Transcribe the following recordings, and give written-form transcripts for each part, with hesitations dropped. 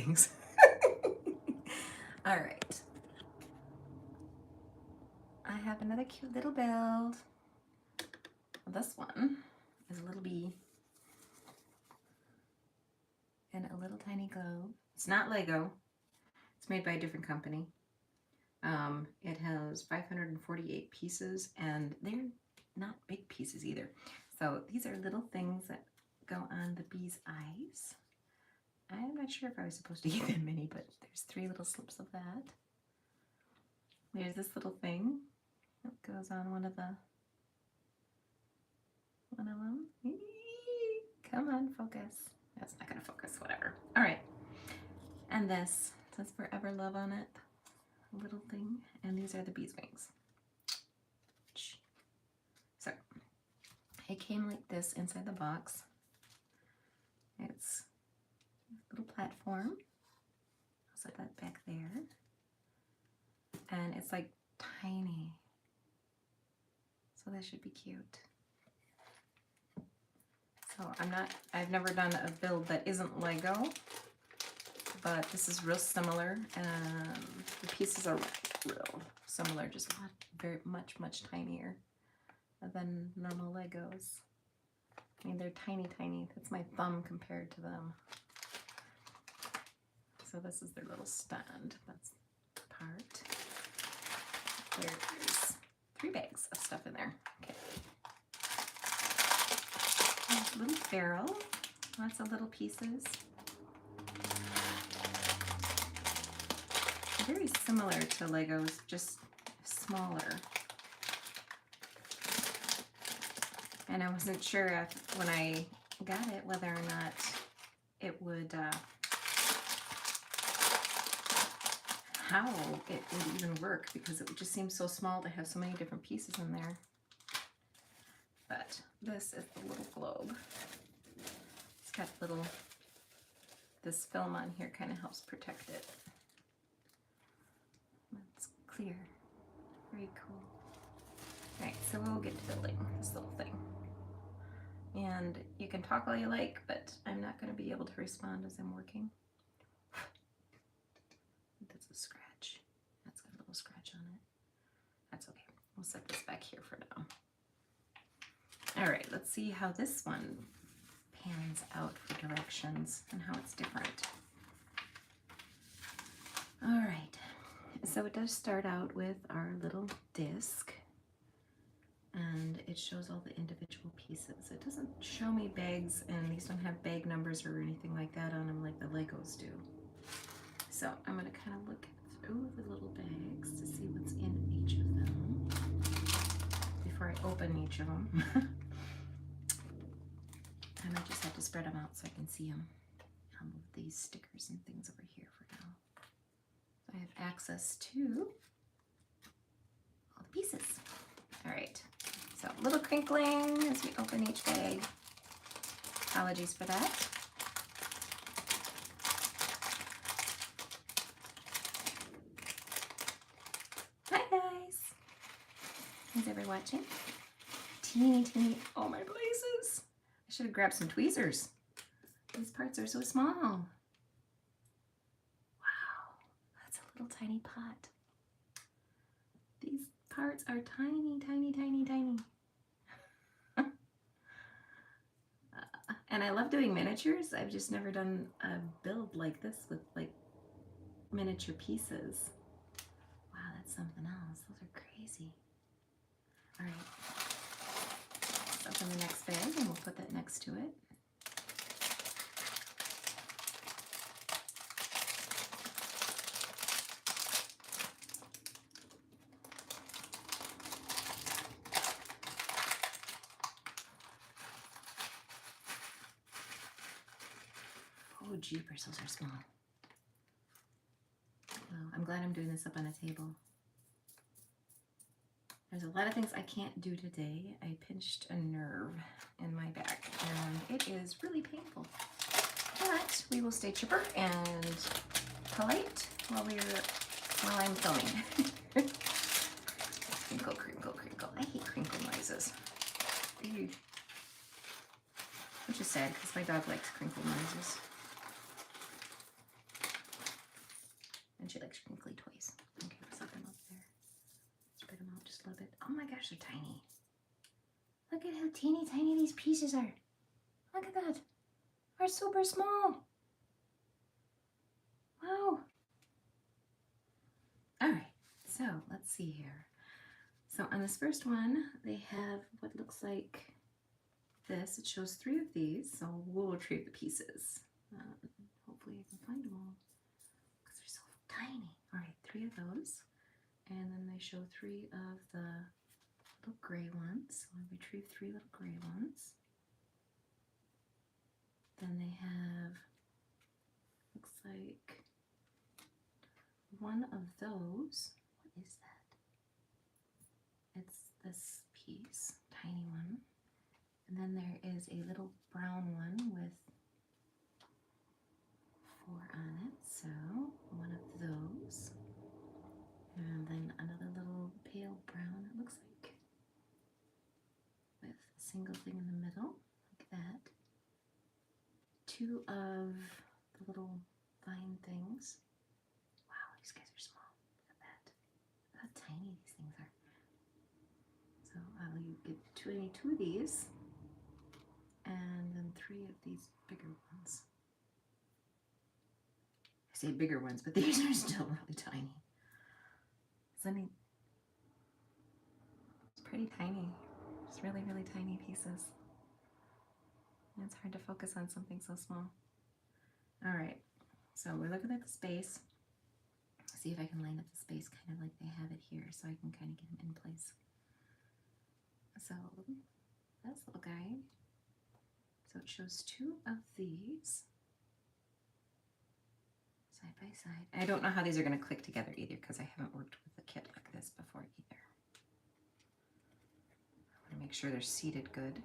things. All right. I have another cute little build. This one is a little bee and a little tiny globe. It's not Lego. It's made by a different company. It has 548 pieces, and they're not big pieces either. So these are little things that go on the bee's eyes. I'm not sure if I was supposed to give them many, but there's 3 little slips of that. There's this little thing that goes on one of them. Come on, focus. That's not gonna focus, whatever. All right. And this says Forever Love on it. A little thing. And these are the bee's wings. So it came like this inside the box. It's a little platform. I'll set that back there. And it's like tiny. So that should be cute. So I've never done a build that isn't Lego, but this is real similar, and the pieces are real similar, just very much tinier than normal Legos. I mean, they're tiny. That's my thumb compared to them. So this is their little stand. That's the part. There's 3 bags of stuff in there. Okay. There's a little barrel. Lots of little pieces. Very similar to Legos, just smaller. And I wasn't sure if, when I got it, whether or not it would, how it would even work, because it would just seem so small to have so many different pieces in there. But this is the little globe. It's got this film on here kind of helps protect it. It's clear. Very cool. All right, so we'll get to building this little thing. And you can talk all you like, but I'm not going to be able to respond as I'm working. That's a scratch. That's got a little scratch on it. That's okay. We'll set this back here for now. All right, let's see how this one pans out for directions and how it's different. All right, so it does start out with our little disc, and it shows all the individual pieces. It doesn't show me bags, and these don't have bag numbers or anything like that on them like the Legos do. So I'm gonna kind of look through the little bags to see what's in each of them before I open each of them. I might just have to spread them out so I can see them. I'll move these stickers and things over here for now. I have access to all the pieces. All right, so a little crinkling as we open each bag. Apologies for that. Hi guys. Is everyone watching? Teeny, oh my blazes. I should have grabbed some tweezers. These parts are so small. Wow, that's a little tiny pot. These parts are tiny. And I love doing miniatures. I've just never done a build like this with like miniature pieces. Wow, that's something else. Those are crazy. All right, let's open the next bag and we'll put that next to it. Oh, jeepers, those are small. Well, I'm glad I'm doing this up on a table. There's a lot of things I can't do today. I pinched a nerve in my back and it is really painful. But we will stay chipper and polite while I'm filming. Crinkle. I hate crinkle noises. Which is sad because my dog likes crinkle noises. she likes crinkly toys. Okay, let's set them up there. Spread them out just a little bit. Oh my gosh, they're tiny. Look at how teeny tiny these pieces are. Look at that. They're super small. Wow. All right, so let's see here. So on this first one, they have what looks like this. It shows 3 of these, so we'll retrieve the pieces. Hopefully I can find them all because they're so tiny. All right, 3 of those. And then they show 3 of the little gray ones. So I retrieve 3 little gray ones. Then they have, looks like 1 of those. What is that? It's this piece, tiny one. And then there is a little brown one with 4 on it. So 1 of those. And then another little pale brown, it looks like, with a single thing in the middle, like that. 2 of the little vine things. Wow, these guys are small. Look at that. Look how tiny these things are. So I will get 2 of these, and then 3 of these bigger ones. I say bigger ones, but these are still really tiny. It's pretty tiny. Just really, really tiny pieces. And it's hard to focus on something so small. All right, so we're looking at the space. See if I can line up the space kind of like they have it here, so I can kind of get them in place. So that's the little guy. So it shows 2 of these side by side. I don't know how these are going to click together either because I haven't worked with a kit like this before either. I want to make sure they're seated good.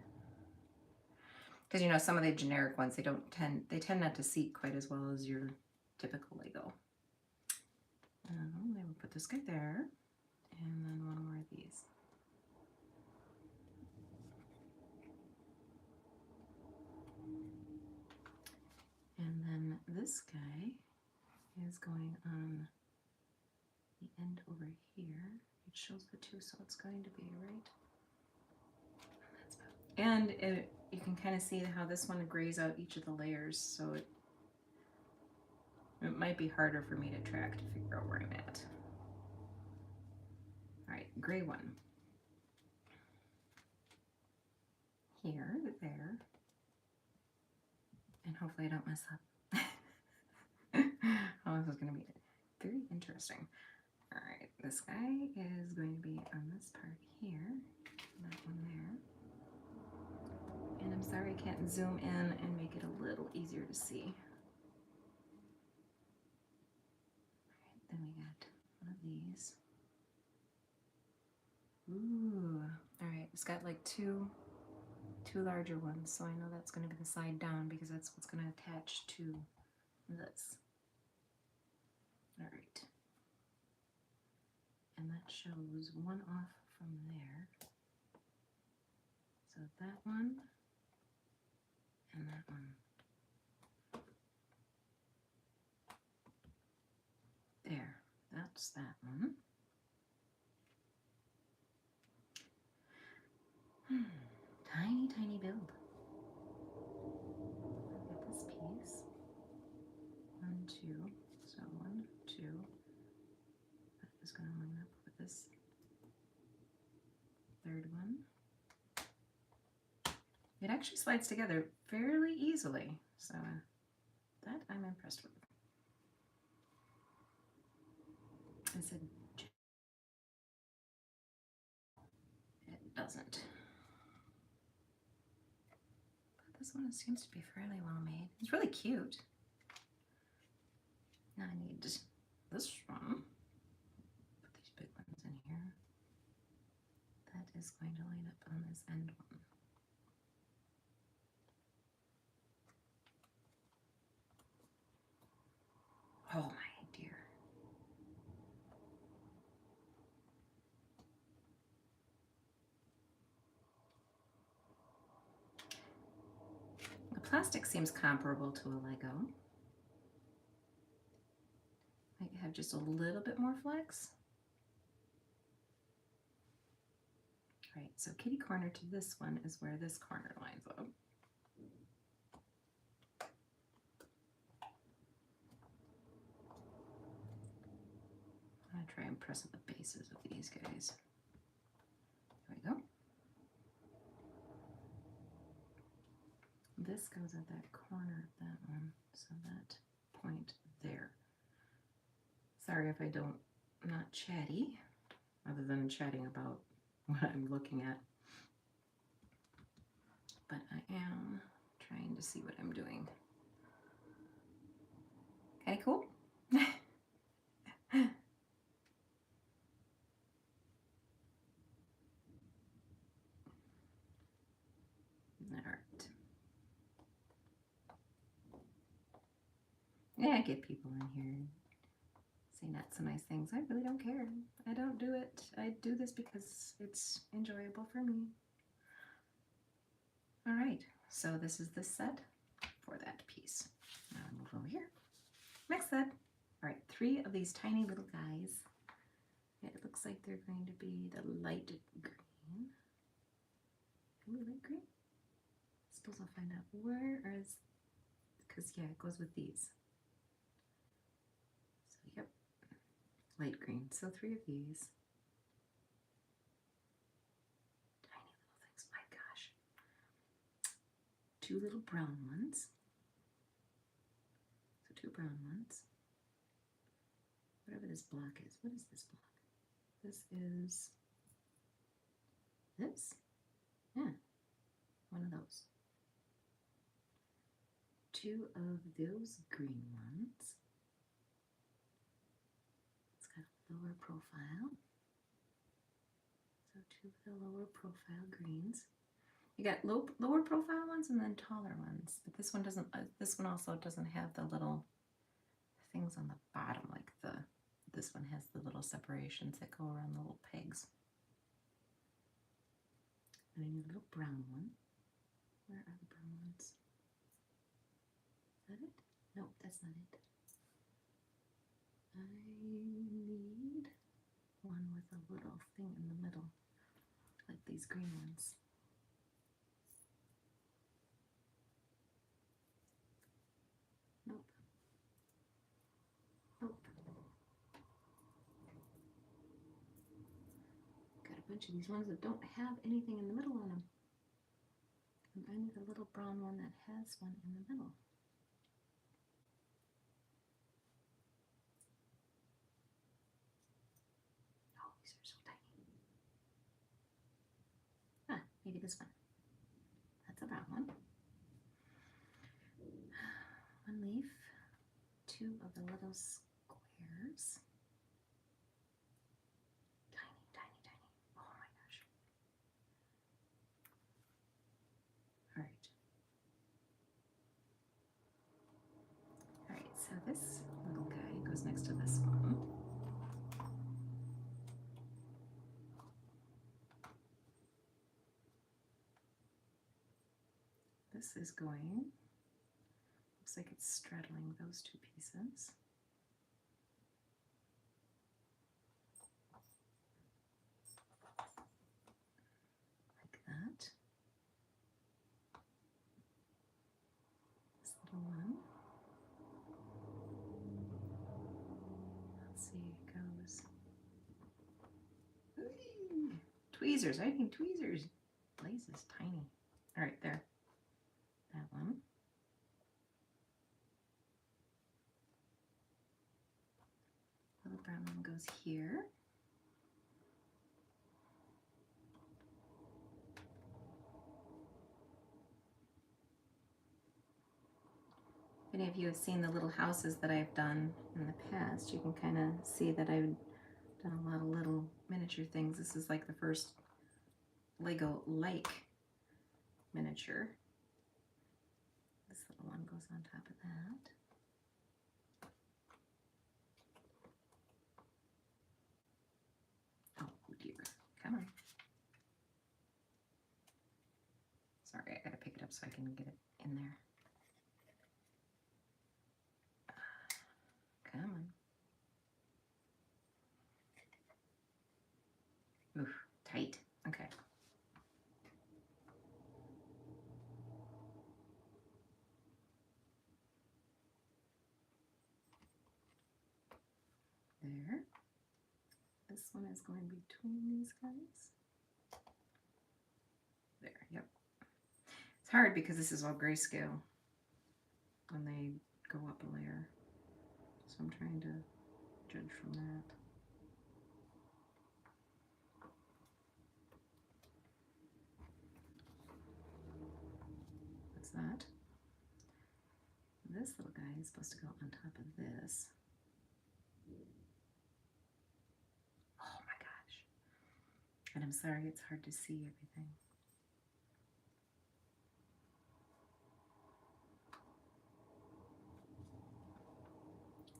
Because you know, some of the generic ones, they tend not to seat quite as well as your typical Lego. Then we'll put this guy there, and then 1 more of these. And then this guy is going on the end over here. It shows the 2, so it's going to be right. And you can kind of see how this one grays out each of the layers, so it might be harder for me to track to figure out where I'm at. All right, gray one. Here, there. And hopefully I don't mess up. Oh, this is going to be very interesting. All right, this guy is going to be on this part here, that one there. And I'm sorry I can't zoom in and make it a little easier to see. All right, then we got 1 of these. Ooh, all right, it's got like two larger ones, so I know that's going to be the side down because that's what's going to attach to this. All right. And that shows 1 off from there. So that one and that one. There, that's that one. Tiny, tiny build. Get this piece. 1, 2. So 1, 2. That is going to line up with this 3rd one. It actually slides together fairly easily, so that I'm impressed with. I said it doesn't. But this one seems to be fairly well made. It's really cute. Now I need this one. Put these big ones in here. That is going to line up on this end one. Oh my dear. The plastic seems comparable to a Lego. Might have just a little bit more flex. All right, so kitty corner to this one is where this corner lines up. I'm going to try and press at the bases of these guys. There we go. This goes at that corner of that one, so that point there. Sorry if I'm not chatty, other than chatting about what I'm looking at. But I am trying to see what I'm doing. Kind of cool. Alright. Yeah, I get people in here say not so nice things. I really don't care. I don't do it. I do this because it's enjoyable for me. Alright, so this is the set for that piece. Now I move over here. Next set. Alright, 3 of these tiny little guys. It looks like they're going to be the light green. Ooh, light green? I suppose I'll find out where is, because yeah, it goes with these. So yep, light green. So 3 of these. Tiny little things, my gosh. 2 little brown ones. So 2 brown ones. Whatever this block is. What is this block? This is this? Yeah, one of those. 2 of those green ones. It's got a lower profile. So 2 of the lower profile greens. You got lower profile ones and then taller ones. But this one doesn't. This one also doesn't have the little things on the bottom like the. This one has the little separations that go around the little pegs. And I need a little brown one. Where are the brown ones? Is that it? No, that's not it. I need one with a little thing in the middle, like these green ones. Nope. Nope. Got a bunch of these ones that don't have anything in the middle on them. And I need a little brown one that has one in the middle. Oh, these are so tiny. Ah, maybe this one. That's a brown one. 1 leaf, 2 of the little squares. Tiny, tiny, tiny. Oh my gosh. All right. All right, so this little guy goes next to this one. This is going, looks like it's straddling those 2 pieces. Like that. This little one. Let's see, it goes. Ooh, tweezers, I need tweezers. Blaze is tiny. All right, there. That one. Little brown one goes here. If any of you have seen the little houses that I've done in the past, you can kind of see that I've done a lot of little miniature things. This is like the first Lego-like miniature. This little one goes on top of that. Oh dear, come on. Sorry, I gotta pick it up so I can get it in there. Come on. there. This one is going between these guys. There, yep. It's hard because this is all grayscale when they go up a layer. So I'm trying to judge from that. What's that? This little guy is supposed to go on top of this. Oh my gosh. And I'm sorry, it's hard to see everything.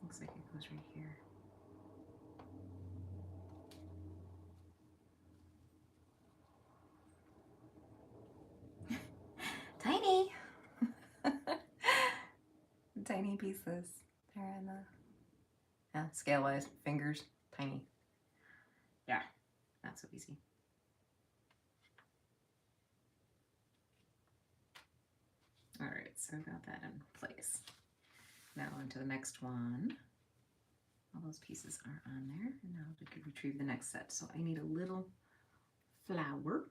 Looks like it goes right here. Tiny! Tiny pieces. They're in the scale-wise, fingers, tiny. Yeah, not so easy. All right, so I got that in place. Now on to the next one. All those pieces are on there. And now we can retrieve the next set. So I need a little flower.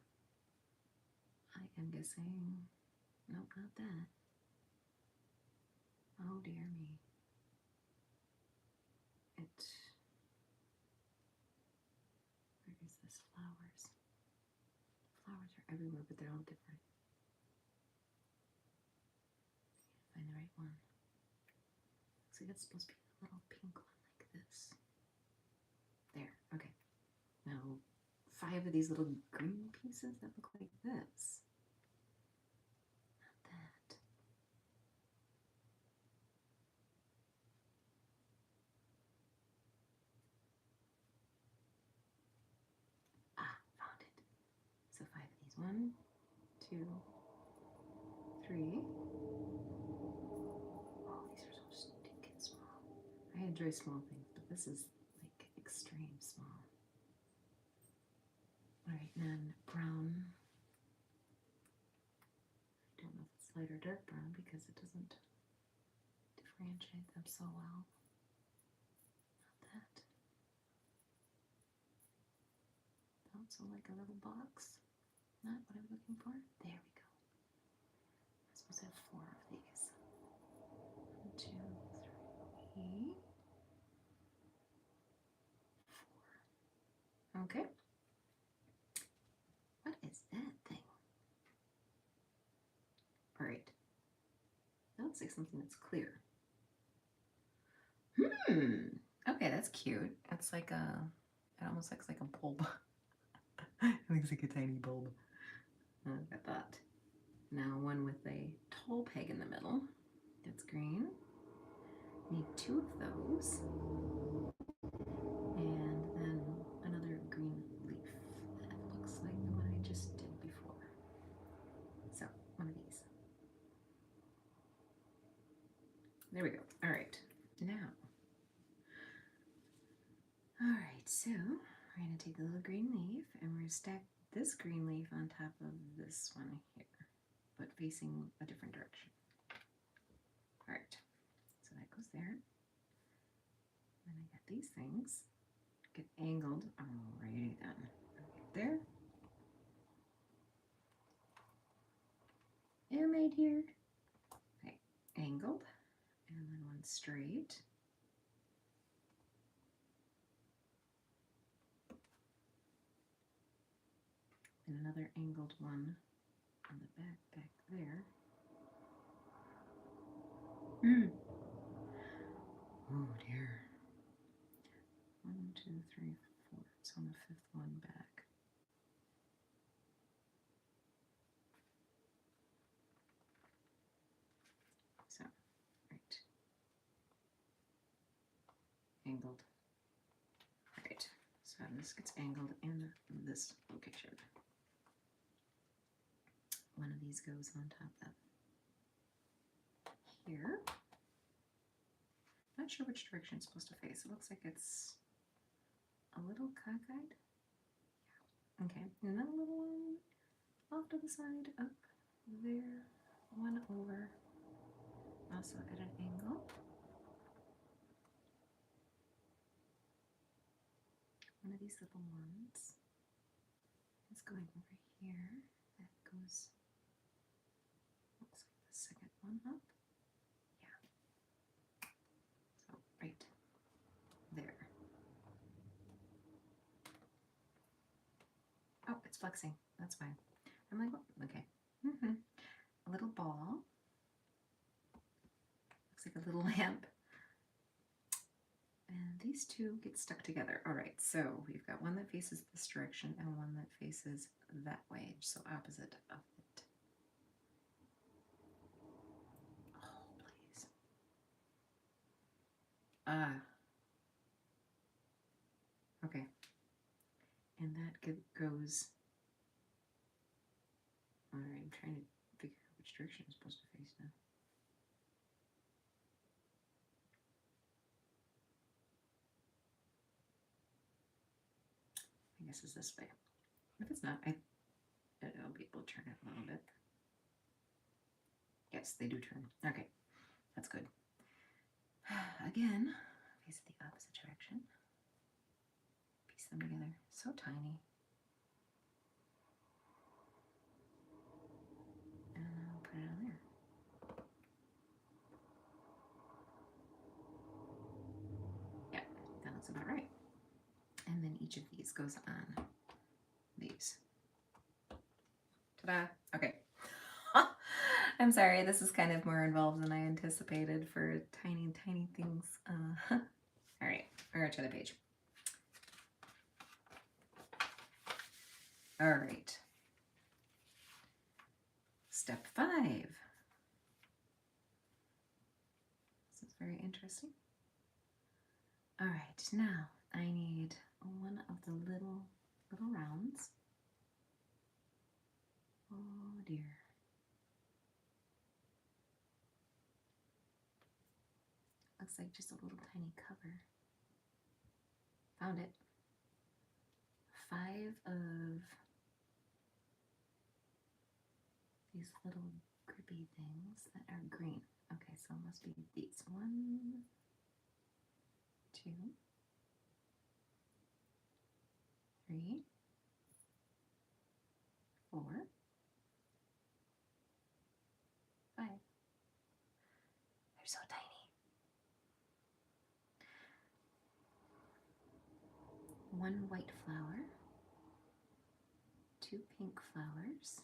I am guessing, nope, not that. Oh dear me. Where is this? Flowers. Flowers are everywhere, but they're all different. Find the right one. Looks like it's supposed to be a little pink one like this. There, okay. Now 5 of these little green pieces that look like this. Not that. Ah, found it. So 5 of these. 1, 2, 3. Oh, these are so stinking small. I enjoy small things, but this is like extreme small. Alright, and then brown. I don't know if it's light or dark brown because it doesn't differentiate them so well. Not that. Also like a little box. Not what I'm looking for. There we go. I'm supposed to have 4 of these. 1, 2, 3, 4. Okay. What is that thing? All right. That looks like something that's clear. Okay, that's cute. It's like a, it almost looks like a bulb. It looks like a tiny bulb. Look at that. Now one with a tall peg in the middle. That's green. Need 2 of those. And then another green leaf that looks like the one I just did before. So, one of these. There we go. All right. Now. All right, so we're going to take the little green leaf and we're going to stack this green leaf on top of this one here, but facing a different direction. All right, so that goes there. Then I got these things get angled. Alrighty then. Right there. And right here. Okay, angled, and then one straight. And another angled one on the back there. Oh dear. 1, 2, 3, 4. It's on the 5th one back. So, right. Angled. Right. So this gets angled in this location. One of these goes on top of here. Not sure which direction it's supposed to face. It looks like it's a little cockeyed. Yeah. Okay. And then a little one off to the side, up there, one over, also at an angle. one of these little ones is going over here. That goes, looks like the second one up. Yeah. So right there. Oh, it's flexing. That's fine. I'm like, oh, okay. A little ball. Looks like a little lamp. And these two get stuck together. All right, so we've got one that faces this direction and one that faces that way, so opposite of it. Oh, please. Okay. And that goes. All right, I'm trying to figure out which direction I'm supposed to face now. I guess it's this way. If it's not, I'll be able to turn it a little bit. Yes, they do turn. Okay, that's good. Again, face it the opposite direction. Piece them together. So tiny. And I'll put it on there. Yeah, that looks about right. And then each of these goes on these. Ta-da! Okay. I'm sorry, this is kind of more involved than I anticipated for tiny, tiny things. All right, we're going to the page. All right. Step 5. This is very interesting. All right, now I need one of the little rounds. Oh dear. Looks like just a little tiny cover. Found it. 5 of these little grippy things that are green. Okay, so it must be these. 1, 2, 3, 4, 5. They're so tiny. One white flower, 2 pink flowers,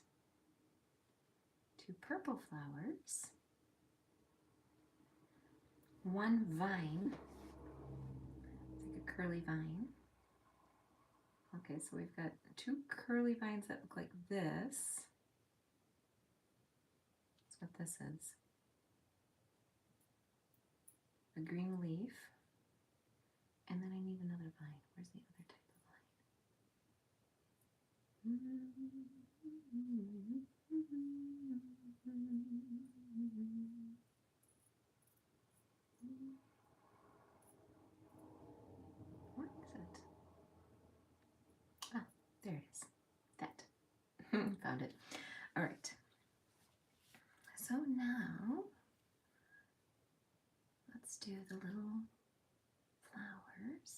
2 purple flowers, 1 vine. It's like a curly vine. Okay, so we've got 2 curly vines that look like this. That's what this is. A green leaf. And then I need another vine. Where's the other type of vine? What is it? Ah, there it is. That. Found it. All right. So now, let's do the little flowers.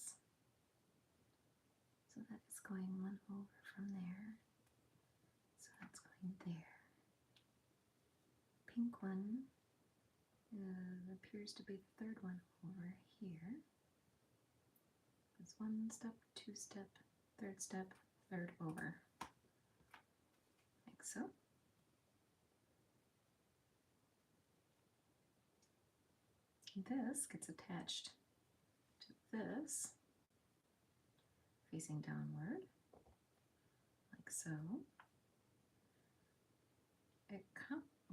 So that is going one over from there. So that's going there. Pink one appears to be the third one over here. It's 1 step, 2 step, 3rd step, 3rd over. Like so. This gets attached to this, facing downward, like so. A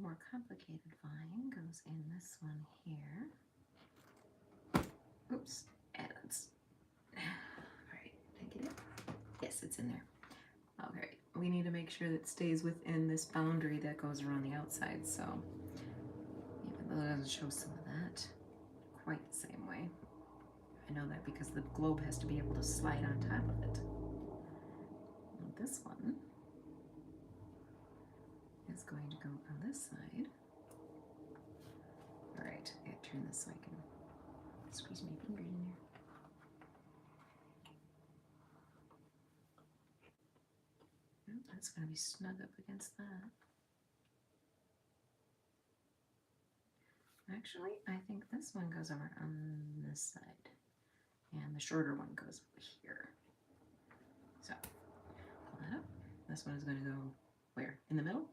more complicated vine goes in this one here. Oops, and it's, all right, did I get it? Yes, it's in there. All right, we need to make sure that it stays within this boundary that goes around the outside, so even though it doesn't show some of that quite the same way. I know that because the globe has to be able to slide on top of it. And this one is going to go on this side. All right, I gotta turn this so I can squeeze my finger in there. It's going to be snug up against that. Actually, I think this one goes over on this side, and the shorter one goes over here. So, pull that up. This one is going to go where? In the middle?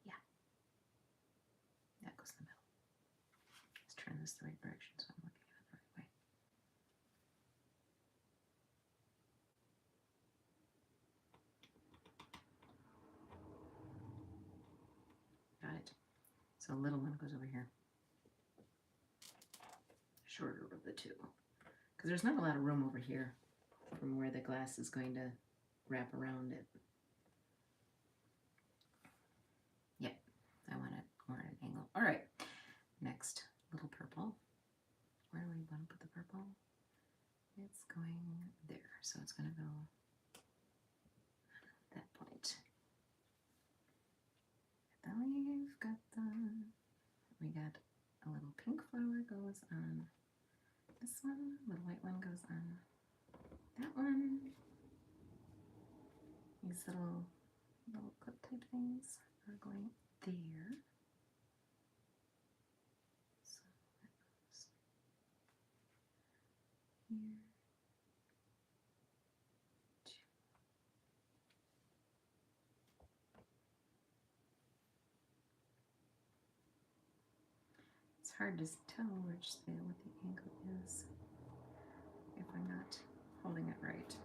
Yeah. That goes in the middle. Let's turn this the right direction so I'm looking at it the right way. Got it. So the little one goes over here. Shorter of the two. Because there's not a lot of room over here from where the glass is going to wrap around it. Yep, I want it more at an angle. All right, next, little purple. Where do we want to put the purple? It's going there, so it's going to go at that point. Got the leaf, we got a little pink flower goes on this one, little white one goes on that one. These little clip type things are going there. So that goes here. It's hard to tell what the angle is if I'm not holding it right.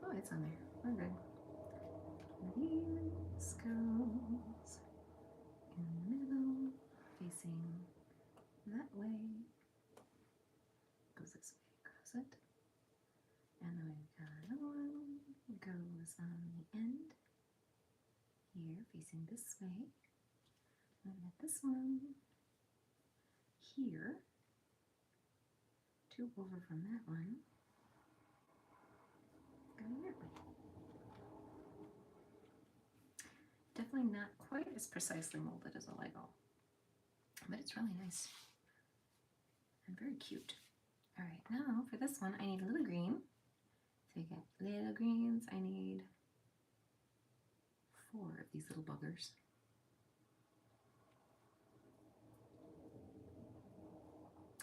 Oh, it's on there. We're good. This goes in the middle, facing that way. Goes this way across it. And then we've got another one. Goes on the end here, facing this way. And then this one here. Two over from that one. Going that way. Definitely not quite as precisely molded as a Lego, but it's really nice and very cute. All right, now for this one, I need a little green. So you get little greens. I need 4 of these little buggers.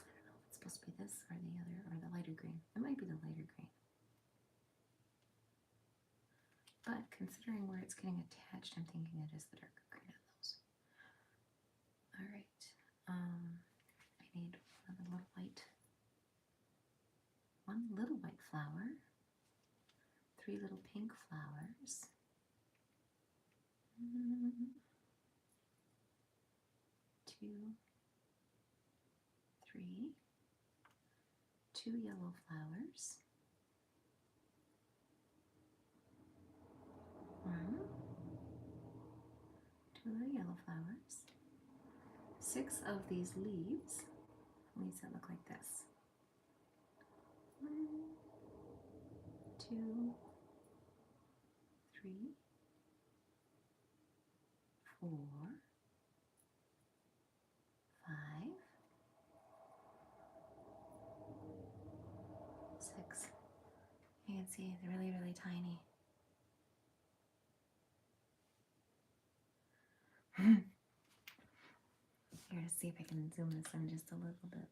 I don't know if it's supposed to be this or the other, or the lighter green. It might be the lighter green. But considering where it's getting attached, I'm thinking it is the darker green of those. All right, I need one little white flower, 3 little pink flowers, 2, 3, 2 yellow flowers, 1, 2 little yellow flowers, 6 of these leaves that look like this. 1, 2, 3, 4, 5, 6. You can see they're really, really tiny. Here to see if I can zoom this in just a little bit.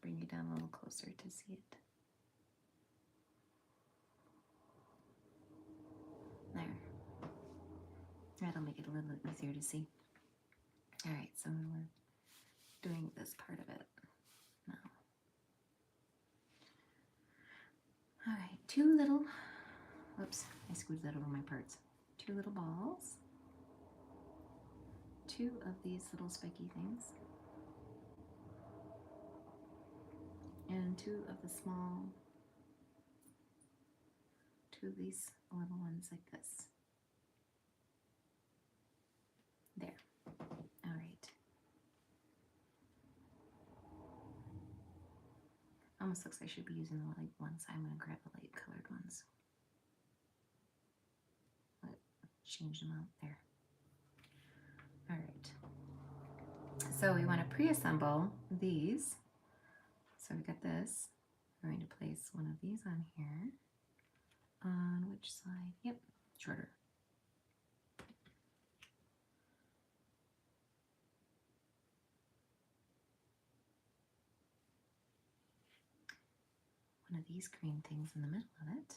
Bring you down a little closer to see it. There. That'll make it a little bit easier to see. All right, so we're doing this part of it now. All right, 2 little, whoops, I squeezed that over my parts. 2 little balls. 2 of these little spiky things. And 2 of the small, 2 of these little ones like this. There. All right. Almost looks like I should be using the light ones. I'm going to grab the light colored ones. Change them out there. All right. So we want to pre-assemble these. So we got this. going to place one of these on here. On which side? Yep, shorter. One of these green things in the middle of it.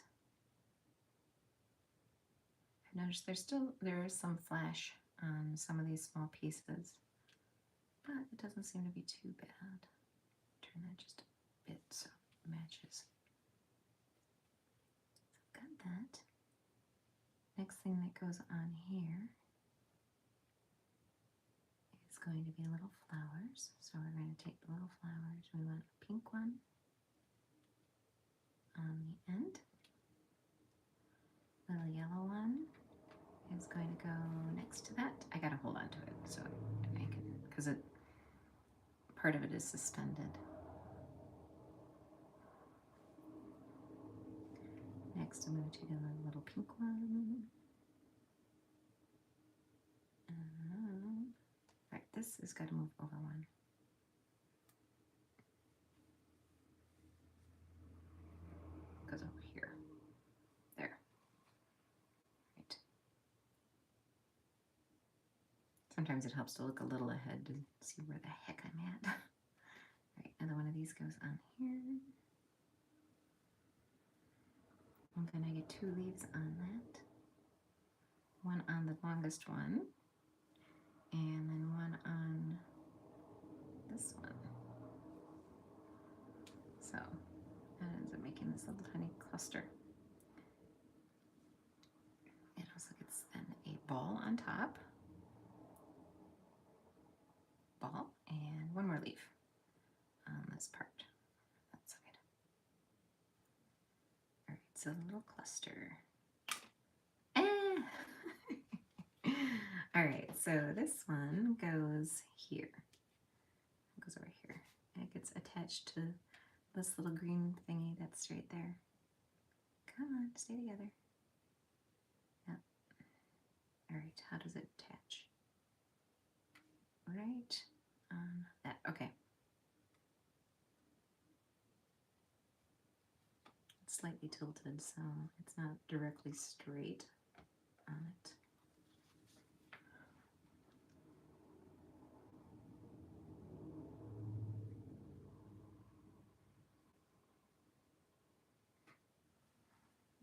I've noticed there is some flash on some of these small pieces, but it doesn't seem to be too bad. Turn that just a bit so it matches. So got that. Next thing that goes on here is going to be little flowers. So we're going to take the little flowers. We want a pink one on the end. The little yellow one is going to go next to that. I gotta hold on to it so I can, because part of it is suspended. Next, I'm going to take a little pink one. Right, this has got to move over one. Goes over here. There. Right. Sometimes it helps to look a little ahead to see where the heck I'm at. Right, another one of these goes on here. And then I get 2 leaves on that. One on the longest one, and then one on this one. So that ends up making this little tiny cluster. It also gets then a ball on top. Ball, and one more leaf on this part. That side. All right, so a little cluster. All right, so this one goes here. It goes over here. And it gets attached to this little green thingy that's right there. Come on, stay together. Yep. All right, how does it attach? Right on that, okay. It's slightly tilted, so it's not directly straight on it.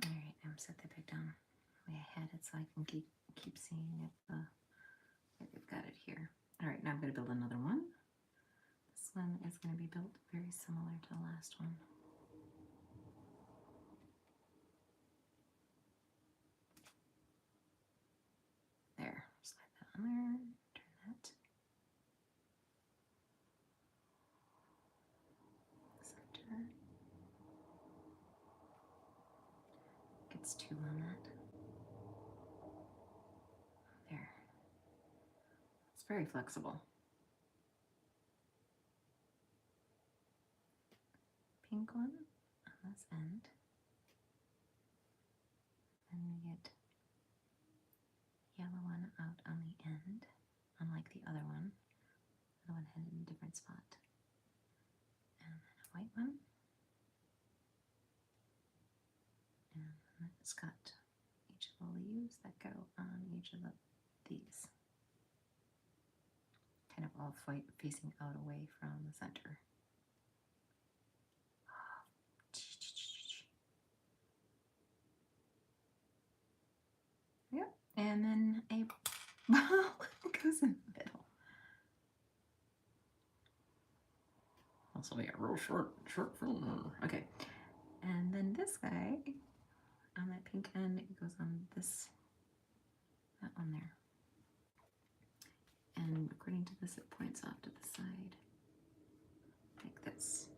All right, I'm set that back down the way I had it so I can keep seeing if we've got it here. All right, now I'm going to build another one. This one is going to be built very similar to the last one. There, slide that on there, turn that. Center. Gets 2 on that. There. It's very flexible. Pink one on this end. Then we get yellow one out on the end, unlike the other one. The other one had it in a different spot. And then a white one. And then it's got each of the leaves that go on each of these. Kind of all facing out away from the center. Yep, and then a ball goes in the middle. Also, we got real short film. Okay, and then this guy on that pink end, it goes on that one there. And according to this, it points off to the side, like this.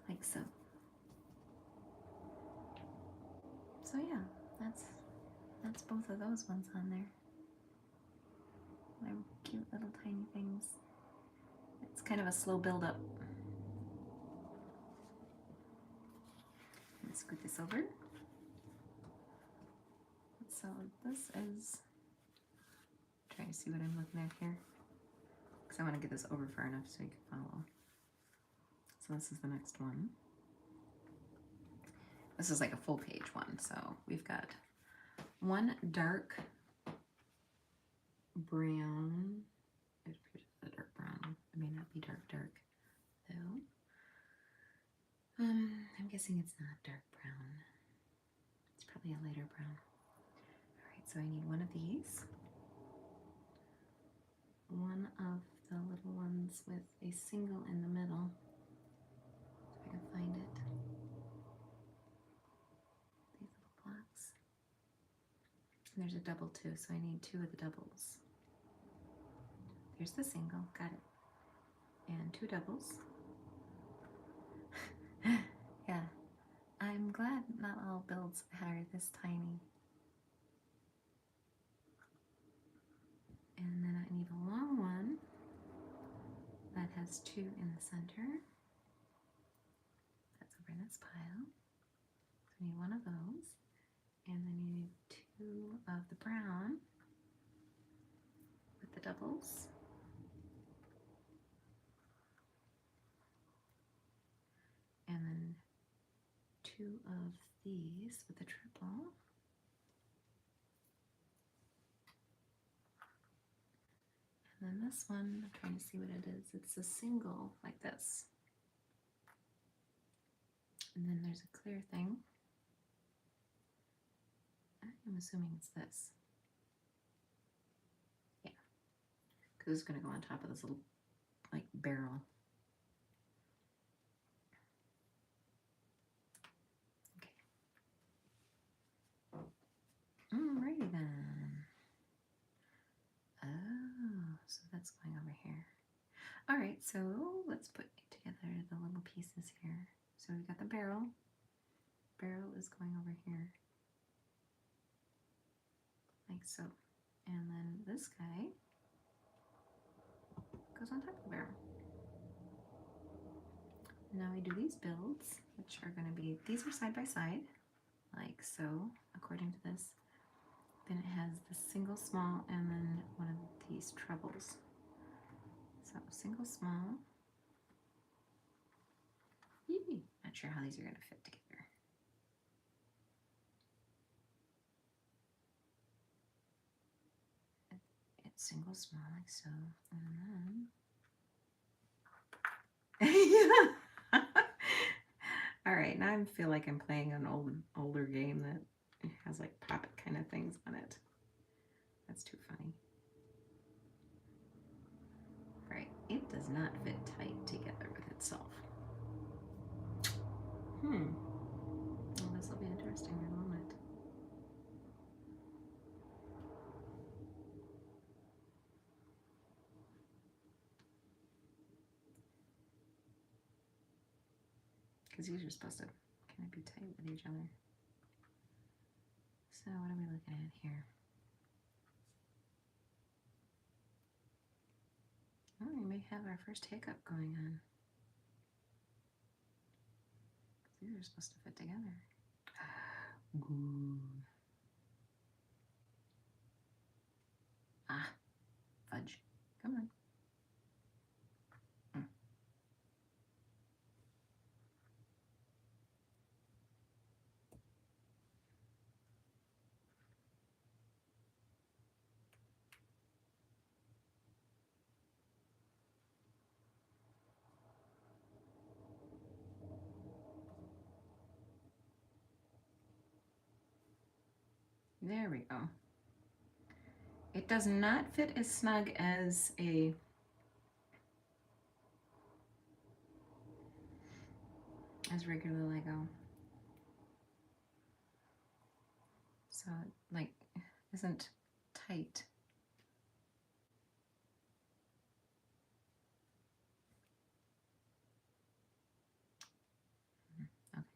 Like so. So yeah, that's both of those ones on there. They're cute little tiny things. It's kind of a slow build up. Let's scoot this over. So this is, trying to see what I'm looking at here. because I want to get this over far enough so you can follow. So this is the next one. This is like a full page one. So we've got one dark brown. It appears a dark brown. It may not be dark though. I'm guessing it's not dark brown. It's probably a lighter brown. All right, so I need one of these. One of the little ones with a single in the middle. If I can find it. These little blocks. And there's a double too, so I need two of the doubles. There's the single, got it. And two doubles. Yeah, I'm glad not all builds are this tiny. And then I need a long one that has two in the center. That's over in this pile. So I need one of those. And then you need two of the brown with the doubles. And then two of these with the triple. And then this one, I'm trying to see what it is. It's a single like this. And then there's a clear thing. I'm assuming it's this. Yeah. Because it's going to go on top of this little, like, barrel. Okay. Alrighty then. Oh, so that's going over here. Alright, so let's put together the little pieces here. So we've got the barrel. Barrel is going over here. Like so. And then this guy goes on top of the barrel. Now we do these builds, which are going to be, these are side by side, like so, according to this. Then it has the single small and then one of these trebles. So single small. Yee. Not sure how these are going to fit together. It's single small like so, and then yeah. All right, now I feel like I'm playing an older game that has like poppet kind of things on it. That's too funny. All right, it does not fit tight together with itself. Well, this will be interesting in a moment. Because these are supposed to kind of be tight with each other. So what are we looking at here? Oh, we may have our first hiccup going on. These are supposed to fit together. Ooh. Ah, fudge. Come on. There we go. It does not fit as snug as regular Lego. So it, like, isn't tight. Okay.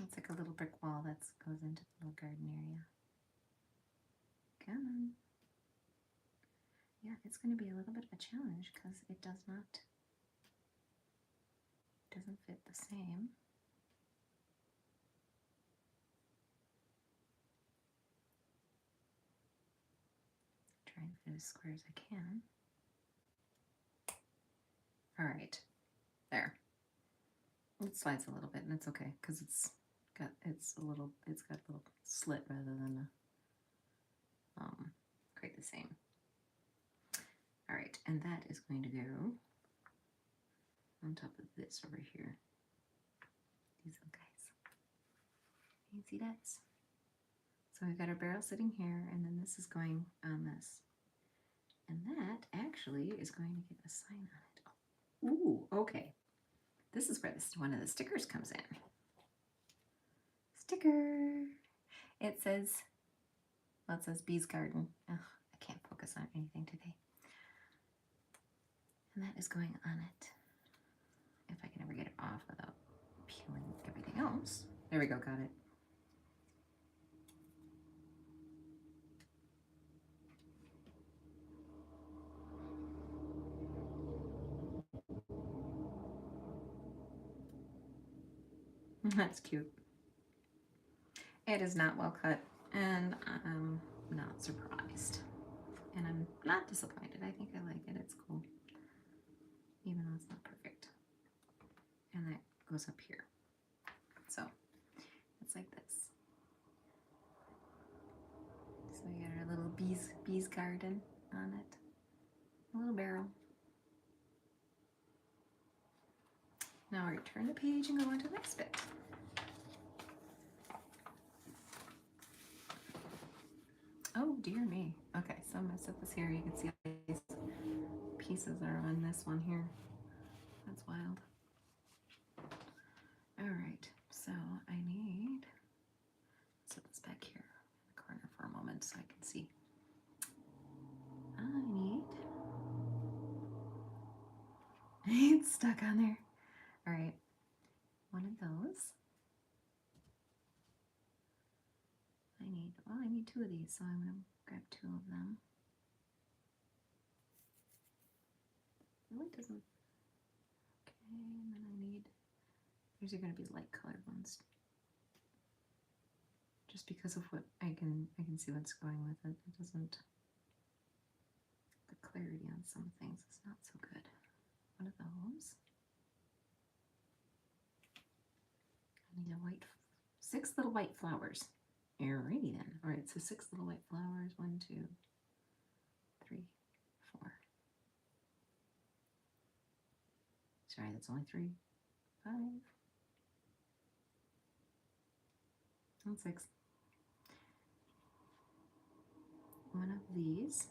It's like a little brick wall that goes into the little garden area. Come on. Yeah, it's going to be a little bit of a challenge because it doesn't fit the same. try to fit as square as I can. All right, there. It slides a little bit, and it's okay because it's got a little slit rather than quite the same. All right, and that is going to go on top of this over here. These little guys. Can you see that? So we've got our barrel sitting here, and then this is going on this. And that actually is going to get a sign on it. Ooh, okay. This is where one of the stickers comes in. Sticker. It says, well, it says Bee's Garden. Oh, I can't focus on anything today. And that is going on it. If I can ever get it off without peeling everything else. There we go, got it. That's cute. It is not well cut, and I'm not surprised. And I'm not disappointed. I think I like it. It's cool. Even though it's not perfect. And that goes up here. So it's like this. So we got our little bee's garden on it. A little barrel. Now we turn the page and go on to the next bit. Oh dear me. Okay, so I'm gonna set this here. You can see these pieces are on this one here. That's wild. All right, so I need, set this back here in the corner for a moment so I can see. I need, it's stuck on there. All right, one of those. I need two of these, so I'm gonna grab two of them. Really doesn't, okay, and then I need, these are gonna be light colored ones. Just because of what I can see what's going with it. It doesn't, the clarity on some things is not so good. One of those. I need a white, 6 little white flowers. Alrighty then. Alright, so 6 little white flowers. 1, 2, 3, 4. Sorry, that's only 3, 5, and 6. One of these.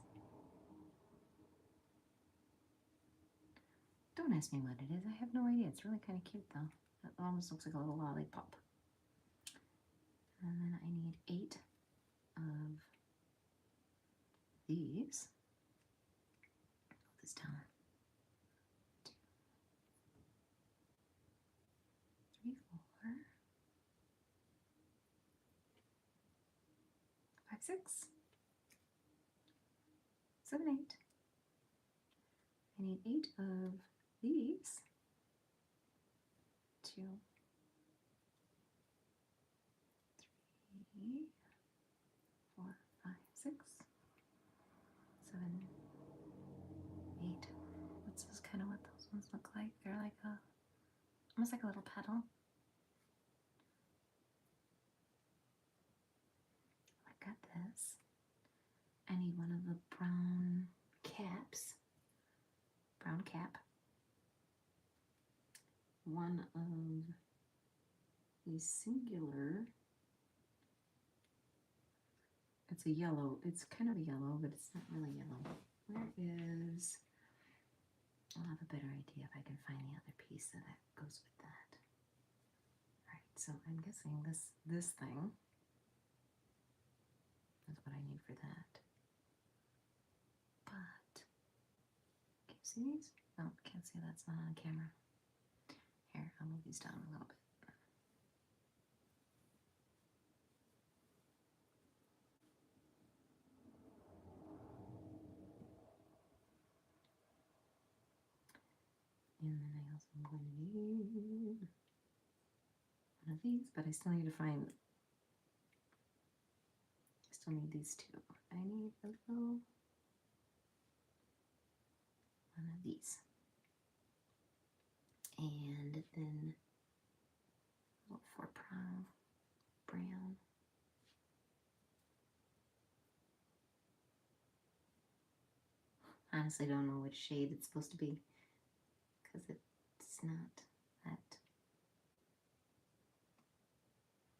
Don't ask me what it is. I have no idea. It's really kind of cute though. It almost looks like a little lollipop. And then I need 8 of these. Hold this down. 2, 3, 4, 5, 6, 7, 8. I need 8 of these. 2, 3, 4, 5, 6, 7, 8. This is kind of what those ones look like. They're like a, almost like a little petal. I got this. I need one of the brown caps. Brown cap. One of the singular. It's a yellow. It's kind of a yellow, but it's not really yellow. Where is, I'll have a better idea if I can find the other piece that goes with that. All right, so I'm guessing this thing is what I need for that. But, can you see these? No, can't see, that's not on camera. Here, I'll move these down a little bit. And then I also am going to need one of these, but I still need to find, I still need these two. I need a little one of these. And then for brown. Honestly, don't know which shade it's supposed to be because it's not that.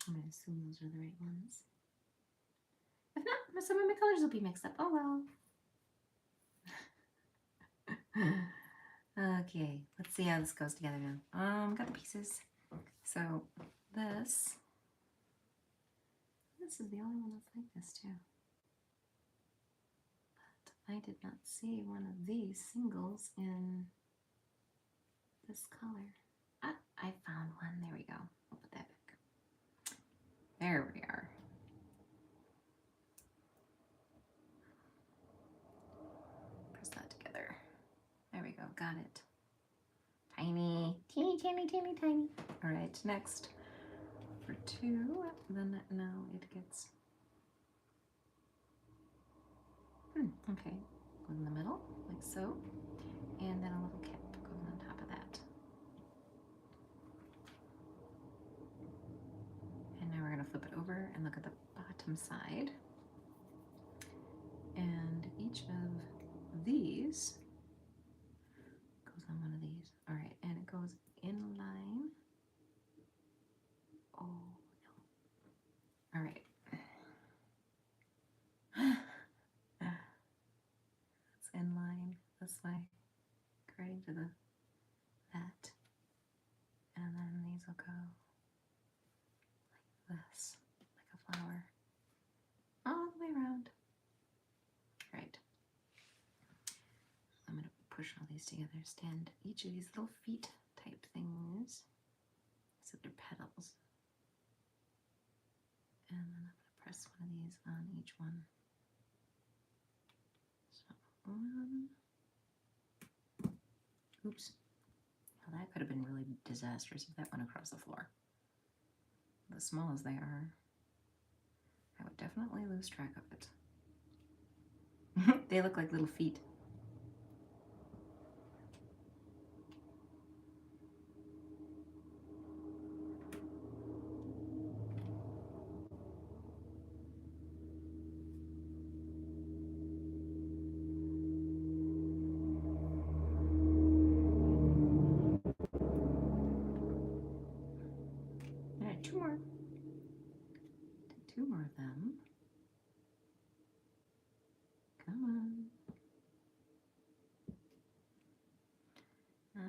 I'm going to assume those are the right ones. If not, some of my colors will be mixed up. Oh well. Okay, let's see how this goes together now. Got the pieces. So this is the only one that's like this too. But I did not see one of these singles in this color. Ah, I found one. There we go. I'll put that back. There we are. Press that together. There we go. Got it. Tiny. Teeny, tiny, teeny, tiny. All right, next for 2. Then now it gets... okay. Goes in the middle, like so. And then a little cap goes on top of that. And now we're going to flip it over and look at the bottom side. And each of these goes on one of these. All right, and it goes in line. Oh, no. All right. It's in line this way, according to that. And then these will go like this, like a flower, all the way around. Right. I'm going to push all these together, stand each of these little feet type things, so they're petals. And then I'm going to press one of these on each one. So one. Oops. Well, that could have been really disastrous if that went across the floor. As small as they are, I would definitely lose track of it. They look like little feet. All right, 2 more. 2 more of them. Come on.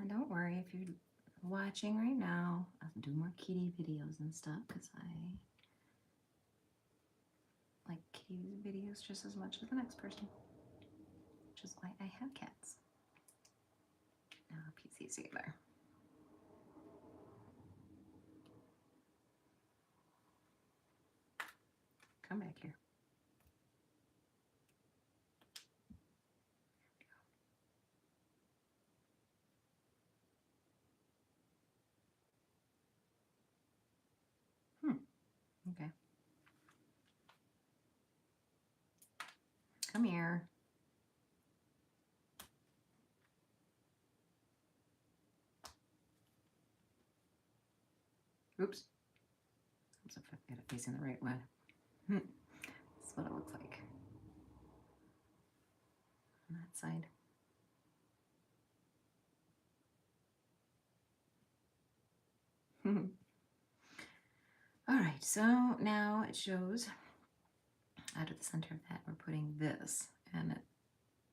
Don't worry if you're watching right now. I'll do more kitty videos and stuff because I like kitty videos just as much as the next person, which is why I have cats. Now I'll piece these together. Come back here. Okay. Come here. Oops. Oops, I've got it facing the right way. That's what it looks like on that side. All right, so now it shows out of the center of that, we're putting this, and it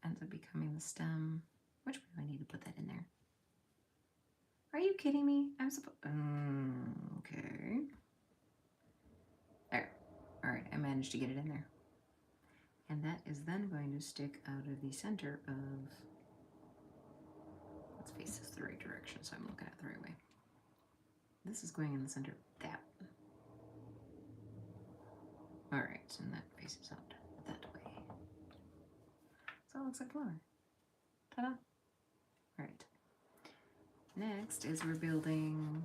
ends up becoming the stem. Which way do I need to put that in there? Are you kidding me? I'm supposed. Okay. There. All right, I managed to get it in there. And that is then going to stick out of the center of. Let's face this the right direction, so I'm looking at it the right way. This is going in the center of that. All right, and that faces out that way. So it looks like a flower. Ta-da! All right. Next is we're building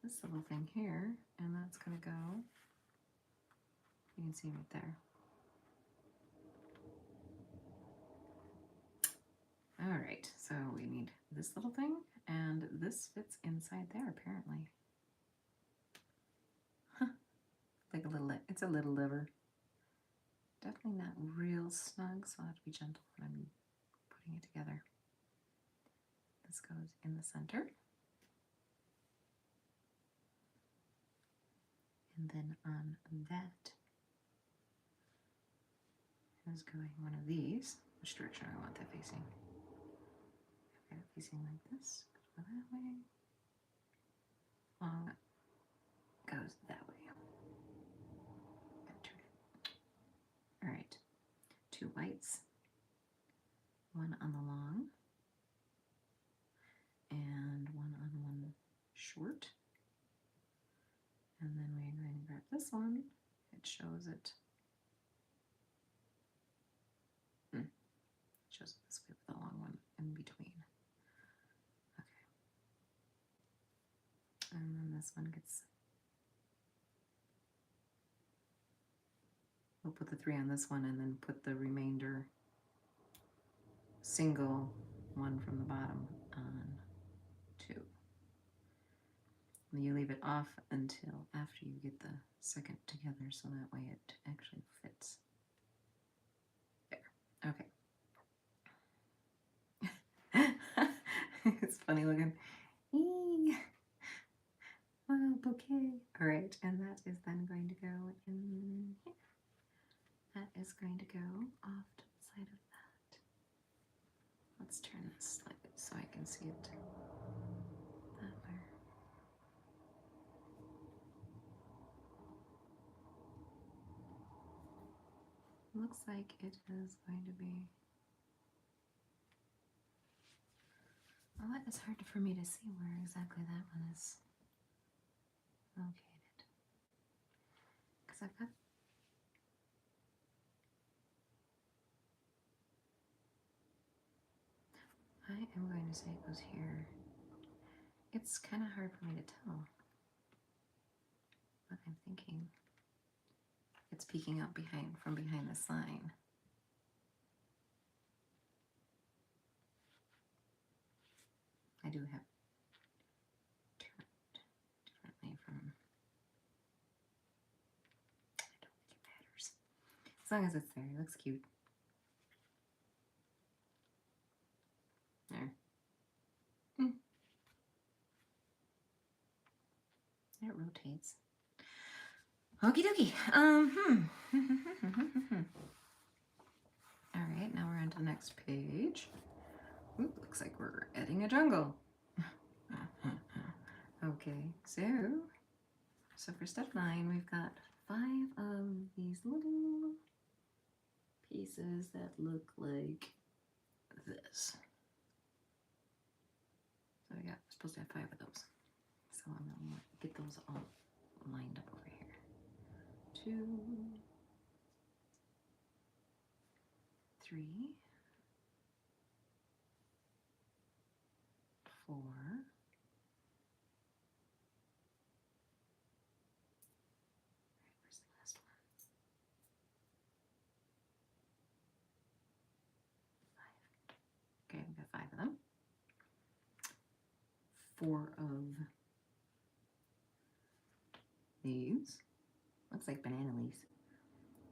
this little thing here, and that's going to go, you can see right there. All right, so we need this little thing, and this fits inside there apparently. Huh. Like a little, it's a little liver. Definitely not real snug, so I'll have to be gentle when I'm putting it together. This goes in the center. And then on that is going one of these. Which direction do I want that facing? I've got it facing like this. Go that way. Long goes that way. All right. 2 whites. One on the long. And one on one short. And then we're going to grab this one. It shows it. Shows it this way with the long one in between. Okay. And then this one gets. We'll put the 3 on this one and then put the remainder single one from the bottom on 2. And you leave it off until after you get the second together, so that way it actually fits. There. Okay. It's funny looking. Wow, bouquet. All right, and that is then going to go in here. That is going to go off to the side of that. Let's turn this slightly so I can see it that way. Looks like it is going to be. Well, that is hard for me to see where exactly that one is located. Because I've got. I am going to say it goes here. It's kind of hard for me to tell. But I'm thinking it's peeking out from behind this line. I do have turned differently from. I don't think it matters. As long as it's there, it looks cute. There. It rotates. Okie dokie. All right, now we're on to the next page. Ooh, looks like we're adding a jungle. Okay, so for step 9, we've got 5 of these little pieces that look like this. So we're supposed to have 5 of those. So I'm gonna get those all lined up over here. 2, 3, 4. Where's the last one? 5. Okay, we've got 5 of them. 4 of these. Looks like banana leaves.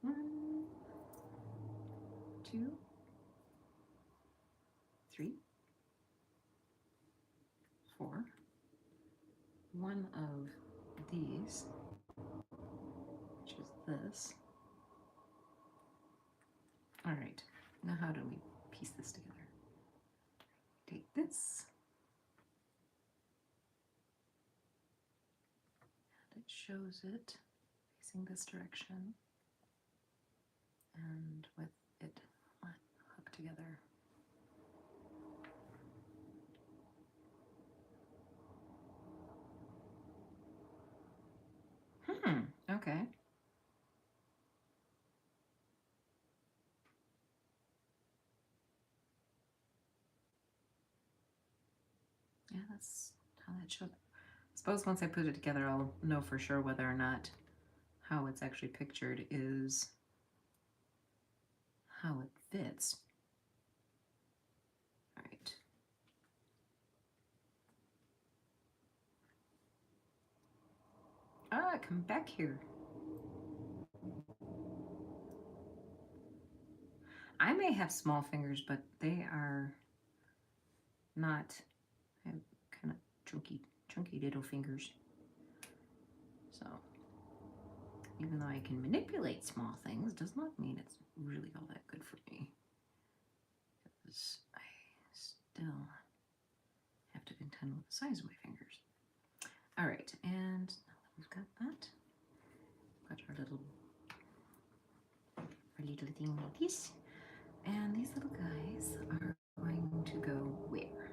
1, 2, 3, 4. 1 of these, which is this. All right, now how do we piece this together? Take this, and it shows it facing this direction, and with it hooked together. Okay. Yeah, that's how that should. I suppose once I put it together, I'll know for sure whether or not how it's actually pictured is how it fits. All right, Ah, come back here. I may have small fingers, but they are not. I have kind of chunky little fingers. So even though I can manipulate small things, does not mean it's really all that good for me. Because I still have to contend with the size of my fingers. All right, and now that we've got that, got our little thing like this. And these little guys are going to go where?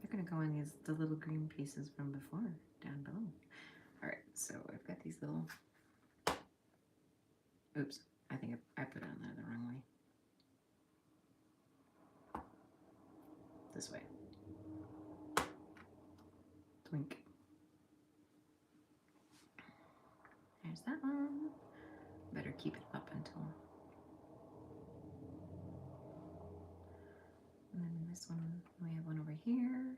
They're going to go in the little green pieces from before, down below. All right, so I've got these little, oops, I think I put it on there the wrong way. This way. Twink. There's that one. Better keep it up until. And then this one, we have one over here.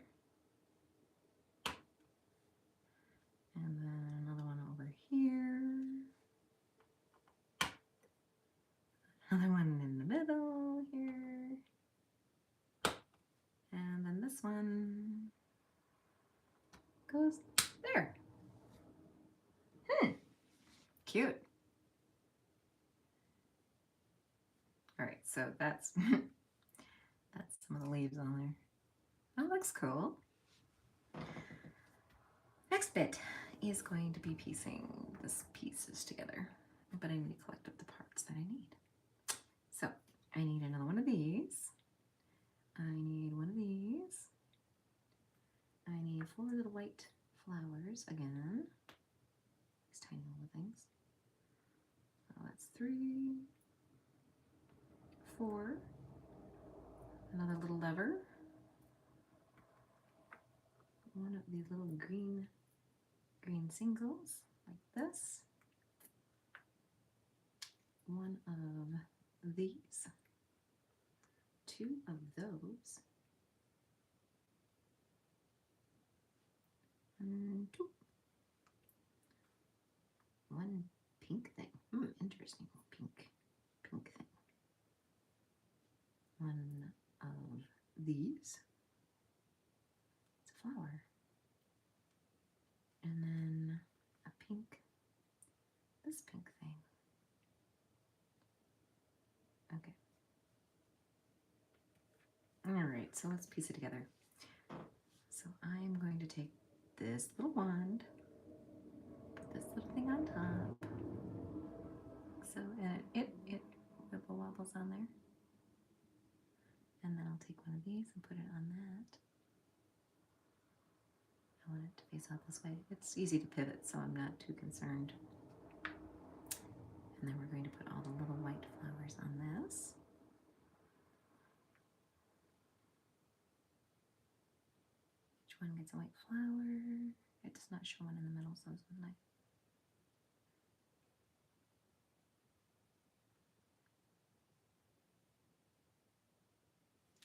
And then another one over here. Another one in the middle here. And then this one goes there. Cute. All right, so that's that's some of the leaves on there. That looks cool. Next bit is going to be piecing these pieces together, but I need to collect up the parts that I need. So I need another one of these. I need one of these. I need 4 little white flowers again. These tiny little things. So that's 3, 4. Another little lever. One of these little green singles like this. One of these. 2 of those. And 2. One pink thing. Interesting. Pink thing. One of these. It's a flower. And then a pink, this pink thing. Okay. All right, so let's piece it together. So I'm going to take this little wand, put this little thing on top. So it wibble wobbles on there. And then I'll take one of these and put it on that. I want it to face out this way. It's easy to pivot, so I'm not too concerned. And then we're going to put all the little white flowers on this. Each one gets a white flower. It does not show one in the middle, so it's nice.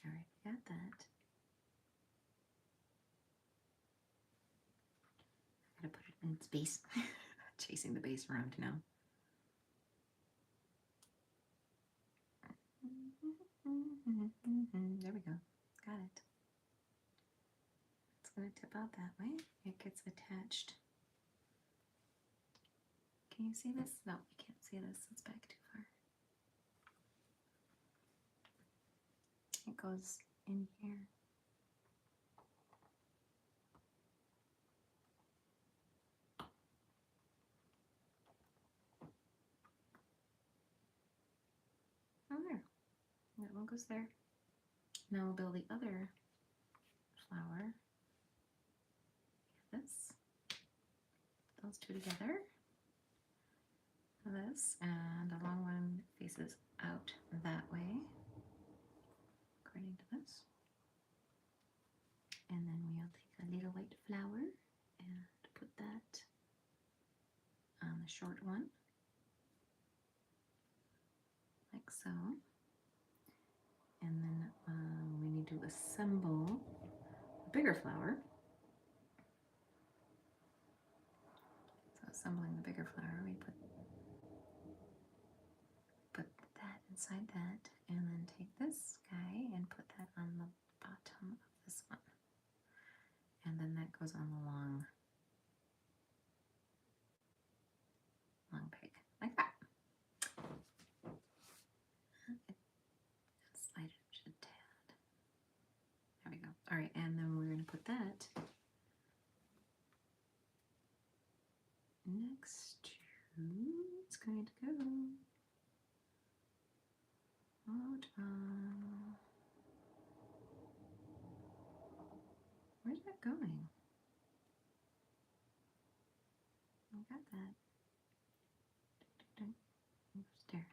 All right, got that. I gotta put it in its base. Chasing the base around now. There we go. Got it. It's gonna tip out that way. It gets attached. Can you see this? No, you can't see this. It's back too far. It goes in here. Oh, there. That one goes there. Now we'll build the other flower. This. Those two together. This, and the long one faces out that way, according to this. And then we'll take a little white flower and put that on the short one, like so. And then we need to assemble assemble a bigger flower. So assembling the bigger flower, we put that inside that, and then take this guy and put that on the bottom of this one. And then that goes on the long peg, like that. Slide it just a tad. There we go. All right, and then we're going to put that next to, it's going to go out on, where's that going? I got that. Almost there.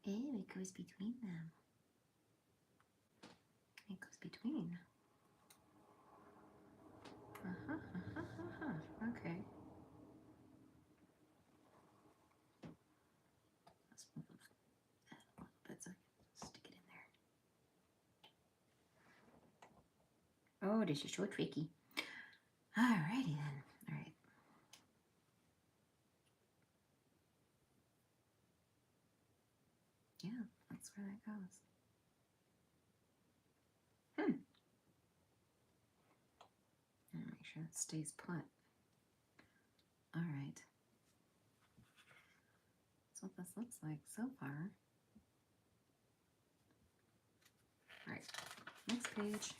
Oh, it goes between them. It goes between. Okay. Let's move that a little bit so I can stick it in there. Oh, this is so tricky. Alrighty then. All right. Yeah, that's where that goes. And make sure it stays put. All right. That's what this looks like so far. All right, next page.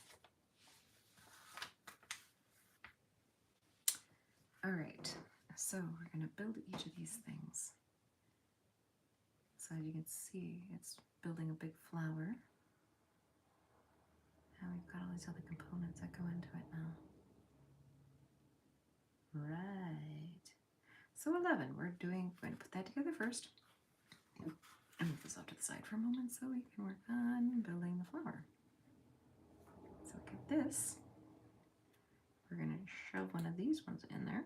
All right, so we're going to build each of these things. So as you can see, it's building a big flower. And we've got all these other components that go into it now. Right. So 11, we're going to put that together first. And move this off to the side for a moment so we can work on building the flower. So we get this. We're going to shove one of these ones in there,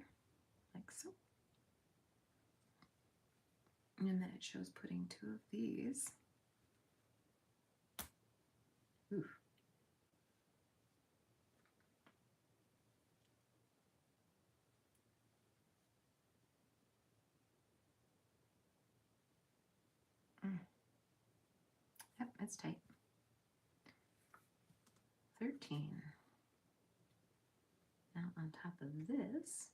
like so. And then it shows putting 2 of these. Ooh. Yep, it's tight. 13. Now on top of this,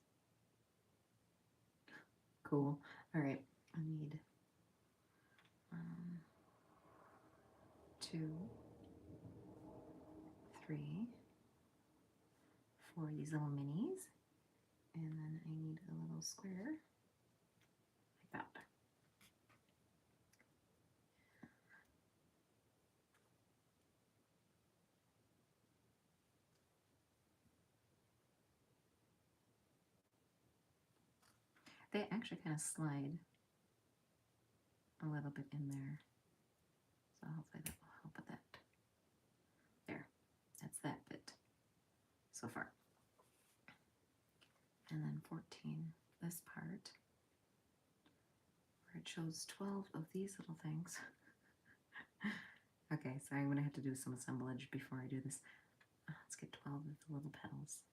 cool. All right, I need 2, 3, 4 of these little minis, and then I need a little square like that. They actually kind of slide a little bit in there, so hopefully that will help with that. There, that's that bit so far. And then 14, this part, where it shows 12 of these little things. Okay, so I'm going to have to do some assemblage before I do this. Let's get 12 of the little petals.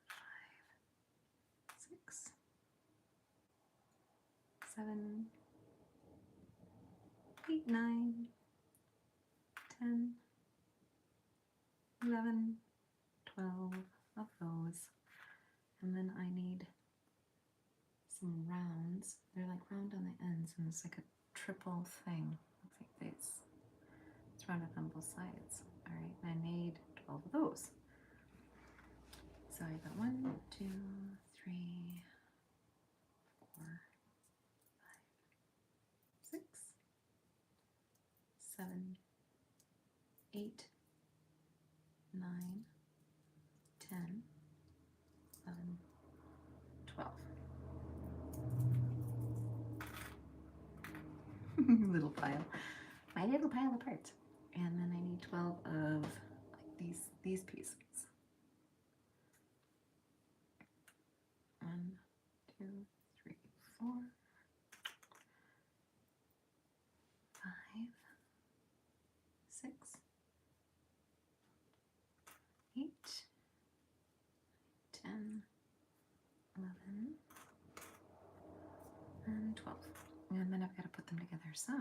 5, 6, 7, 8, 9, 10, 11, 12 of those. And then I need some rounds. They're like round on the ends, and it's like a triple thing. Looks like this. It's rounded on both sides. All right, and I need 12 of those. So I got 1, 2, 3, 4, 5, 6, 7, 8, 9, 10, 11, 12. Little pile. My little pile of parts. And then I need 12 of like these pieces. 1, 2, 3, 4. 6, 8, 10, 11, and 12. And then I've got to put them together. So,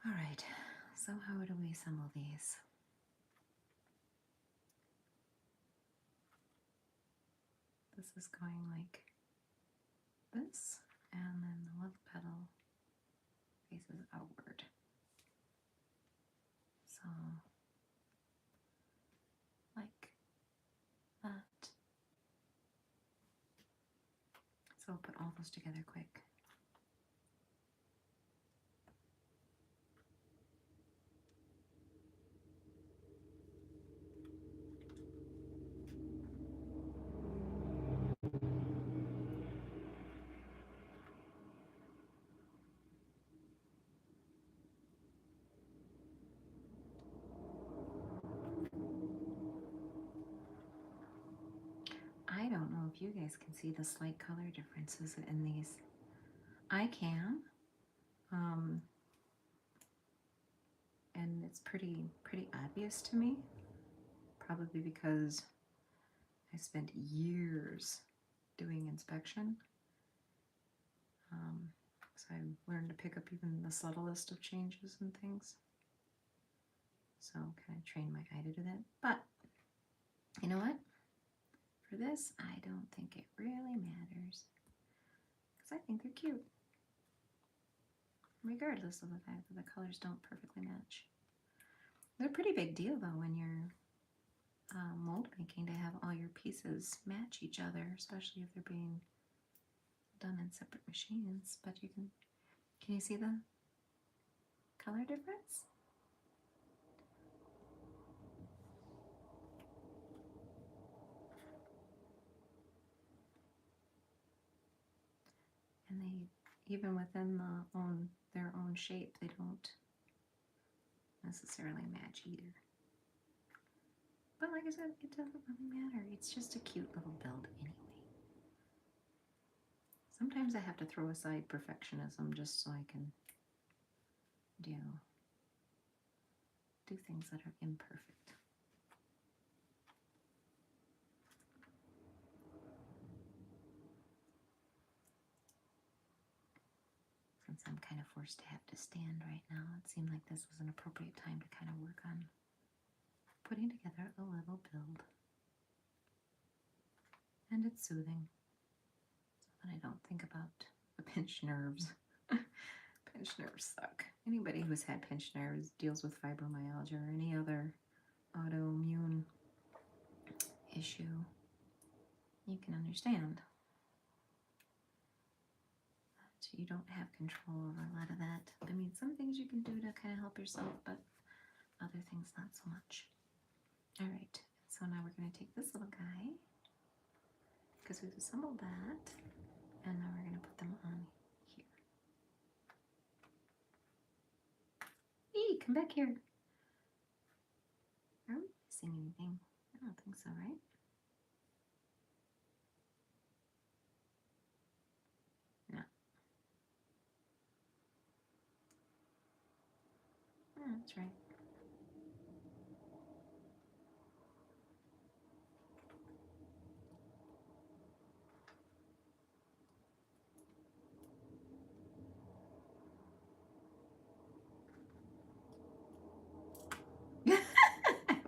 all right. So how do we assemble these? This is going like this, and then the left petal faces outward. So, like that. So I'll put all those together quick. I don't know if you guys can see the slight color differences in these. I can. And it's pretty obvious to me, probably because I spent years doing inspection. So I learned to pick up even the subtlest of changes and things. So kind of train my eye to do that. But you know what? For this, I don't think it really matters, because I think they're cute, regardless of the fact that the colors don't perfectly match. They're a pretty big deal though when you're mold making, to have all your pieces match each other, especially if they're being done in separate machines. But you can you see the color difference? And they, even within their own shape, they don't necessarily match either. But like I said, it doesn't really matter. It's just a cute little build anyway. Sometimes I have to throw aside perfectionism just so I can do things that are imperfect. Since I'm kind of forced to have to stand right now, it seemed like this was an appropriate time to kind of work on putting together a little build. And it's soothing, so that I don't think about the pinched nerves. Pinched nerves suck. Anybody who's had pinched nerves, deals with fibromyalgia or any other autoimmune issue, you can understand that you don't have control over a lot of that. I mean, some things you can do to kind of help yourself, but other things not so much. All right, so now we're going to take this little guy, because we've assembled that, and now we're going to put them on here. Hey, come back here. Are we missing anything? I don't think so, right? No. Oh, that's right.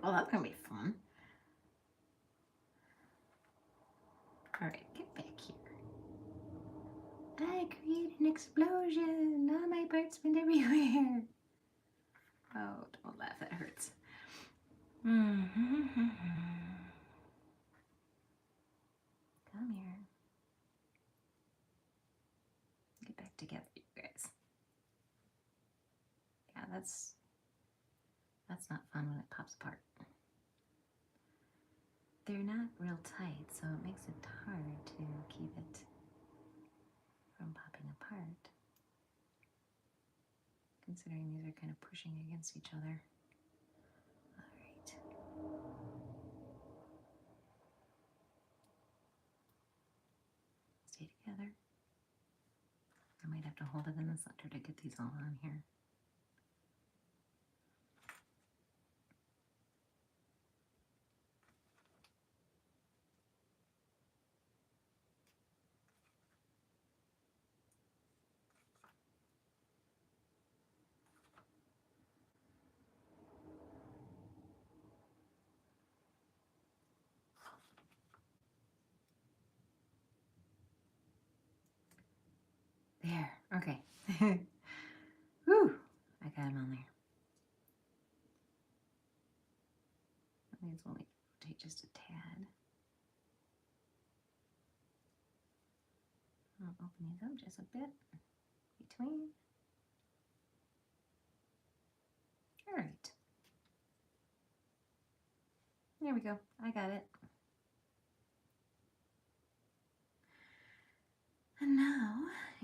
Well, that's going to be fun. All right, get back here. I created an explosion. All my parts went everywhere. Oh, don't laugh. That hurts. Come here. Get back together, you guys. Yeah, that's not fun when it pops apart. They're not real tight, so it makes it hard to keep it from popping apart, considering these are kind of pushing against each other. All right. Stay together. I might have to hold it in the center to get these these all on here. There, okay. Whew, I got him on there. Let's only rotate just a tad. I'll open these up just a bit between. All right. There we go. I got it. And now,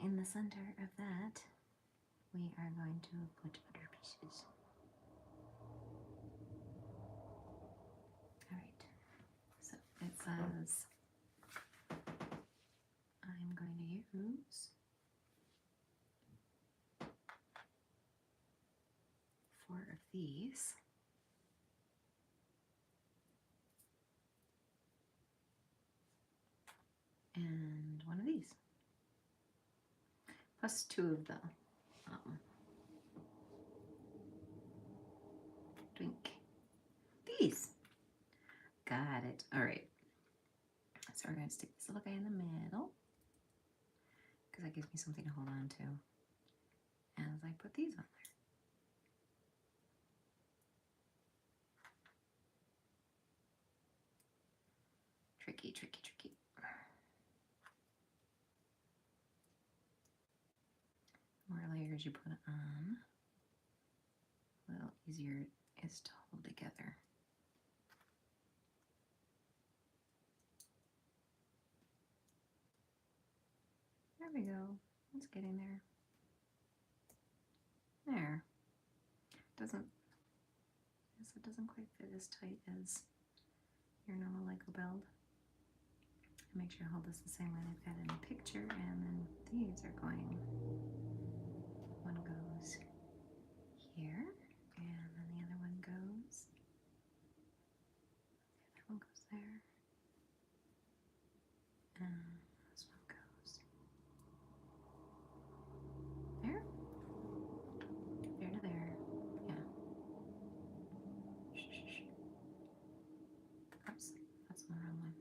in the center of that, we are going to put butter pieces. All right. So it says I'm going to use 4 of these. And 1 of these. Plus 2 of the drink. These. Got it. All right. So we're going to stick this little guy in the middle because that gives me something to hold on to as I put these on there. Tricky, tricky, tricky. The more layers you put on, a little easier it is to hold together. There we go. It's getting there. There. Doesn't, I guess it doesn't quite fit as tight as your normal Lego build. Make sure I hold this the same way they've got it in the picture, and then these are going, one goes here, and then the other one goes, the other one goes there, and this one goes there, there to there, yeah. Oops, that's the wrong one.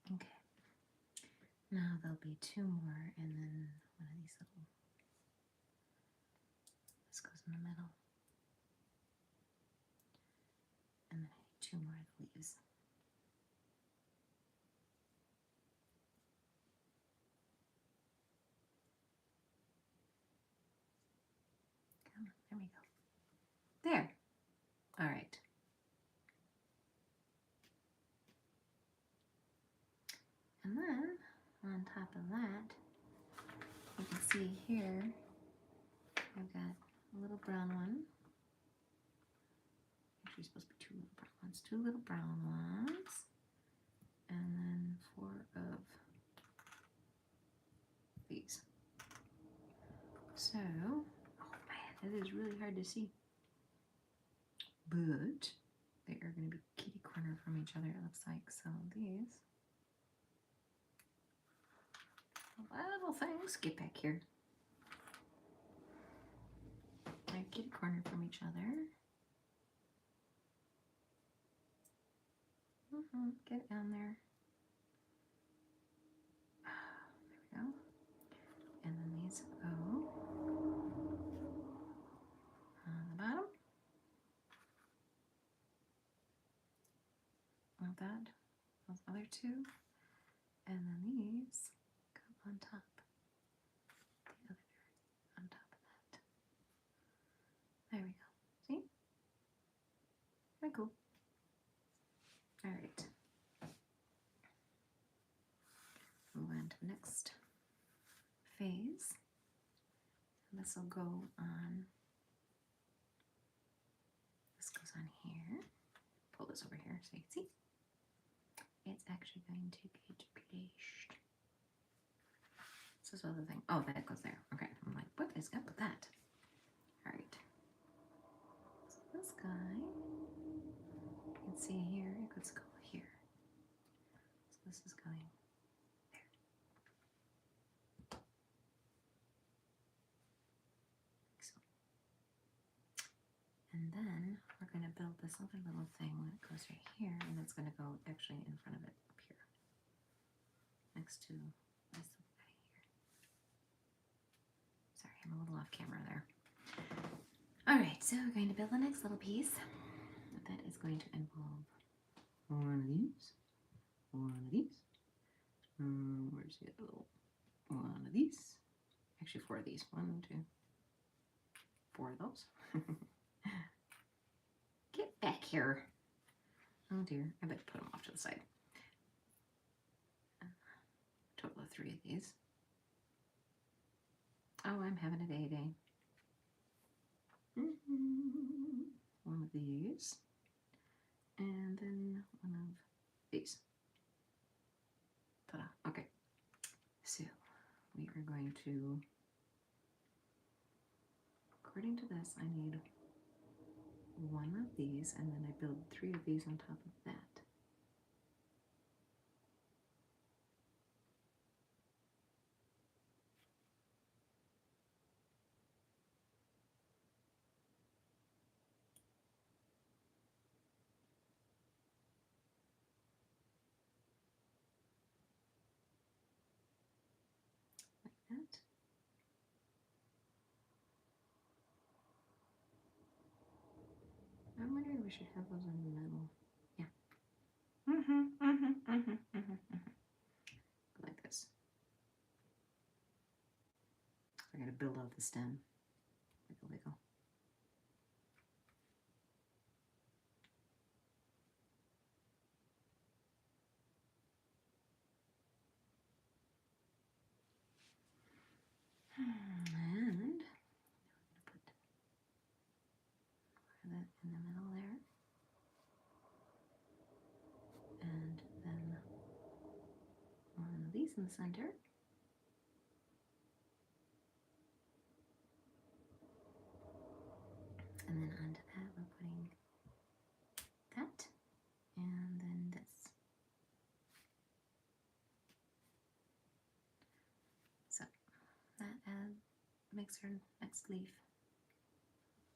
Okay. Now there'll be 2 more, and then one of these little, this goes in the middle. And then I need 2 more of the leaves. Come on, there we go. There. All right. And then, on top of that, you can see here, I've got a little brown one. Actually, supposed to be 2 little brown ones. 2 little brown ones. And then 4 of these. So, oh man, it is really hard to see. But they are going to be kitty corner from each other, it looks like. So these little things, get back here. They're kitty corner from each other. Get down there. There we go. And then these go on the bottom. Like that. Those other 2. And then these go on top. face. This will go on. This goes on here. Pull this over here so you can see. It's actually going to get placed. This is the thing. Oh, that goes there. Okay. I'm like, what is up with that? All right. So this guy, you can see here, it could go here. So this is going there. Like so. And then we're going to build this other little thing that goes right here, and it's going to go actually in front of it up here, next to this guy here. Sorry, I'm a little off camera there. All right, so we're going to build the next little piece. That is going to involve one of these, one of these. Where's the other little one of these? Actually, 4 of these. 1, 2, 4 of those. Get back here. Oh dear, I better put them off to the side. Total of 3 of these. Oh, I'm having a day. One of these. And then one of these. Ta-da. Okay. So we are going to, according to this, I need 1 of these, and then I build 3 of these on top of that. Like that. I'm wondering if we should have those in the middle. Yeah. Like this. I gotta build out the stem. Wiggle, wiggle. And I'm gonna put that in the middle there. And then one of these in the center. And then onto that we're putting that, and then this. So that makes our next leaf,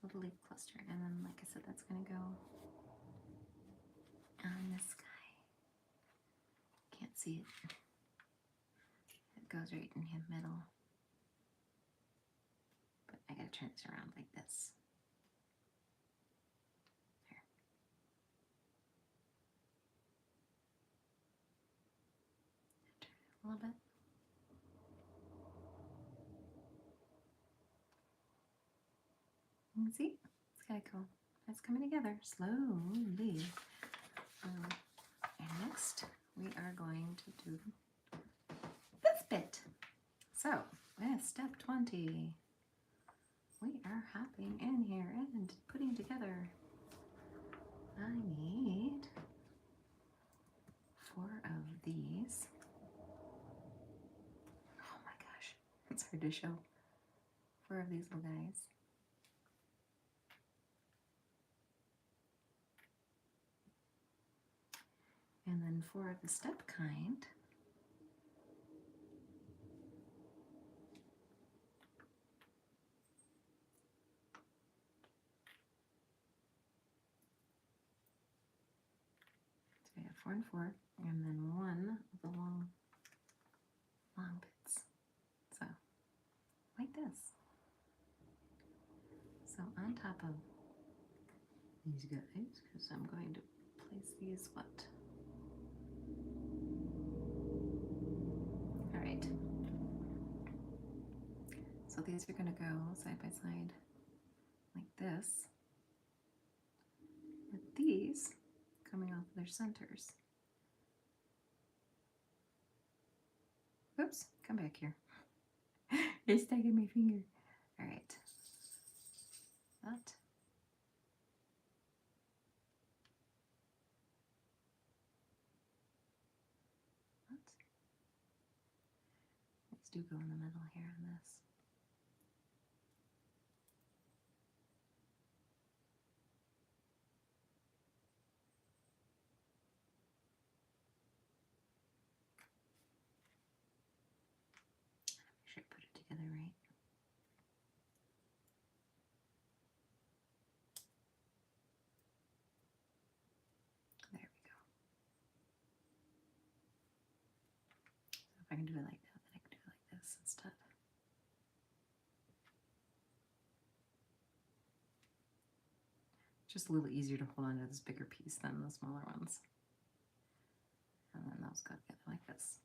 little leaf cluster. And then, like I said, that's going to go on this guy. Can't see it. It goes right in the middle. But I got to turn this around like this. There. Turn it a little bit. You can see, it's kind of cool. It's coming together slowly. And next, we are going to do this bit. So, with step 20, we are hopping in here and putting together. I need 4 of these. Oh my gosh, it's hard to show. 4 of these little guys. And then 4 of the step kind. So we have 4 and 4, and then 1 of the long bits. So, like this. So on top of these guys, because I'm going to place these what? Alright. So these are going to go side by side like this, with these coming off their centers. Oops, come back here. You're stuck in my finger. All right. That. Let's do go in the middle here on this. Make sure I put it together right. There we go. So if I can do it like that, then I can do it like this instead. Just a little easier to hold on to this bigger piece than the smaller ones. And then those go together like this.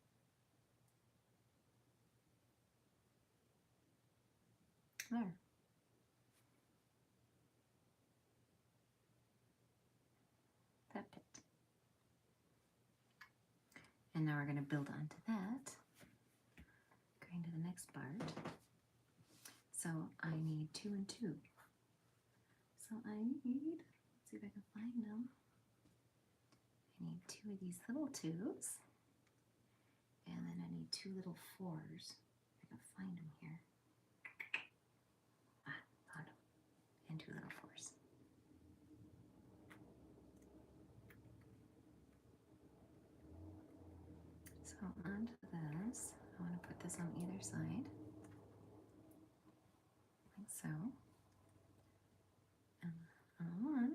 There. That bit. And now we're going to build onto that. Going to the next part. So I need 2 and 2. So I need, let's see if I can find them. I need 2 of these little 2s. And then I need 2 little 4s. If I can find them here. Ah, found them. And 2 little 4s. So onto this, I want to put this on either side. Like so. And on one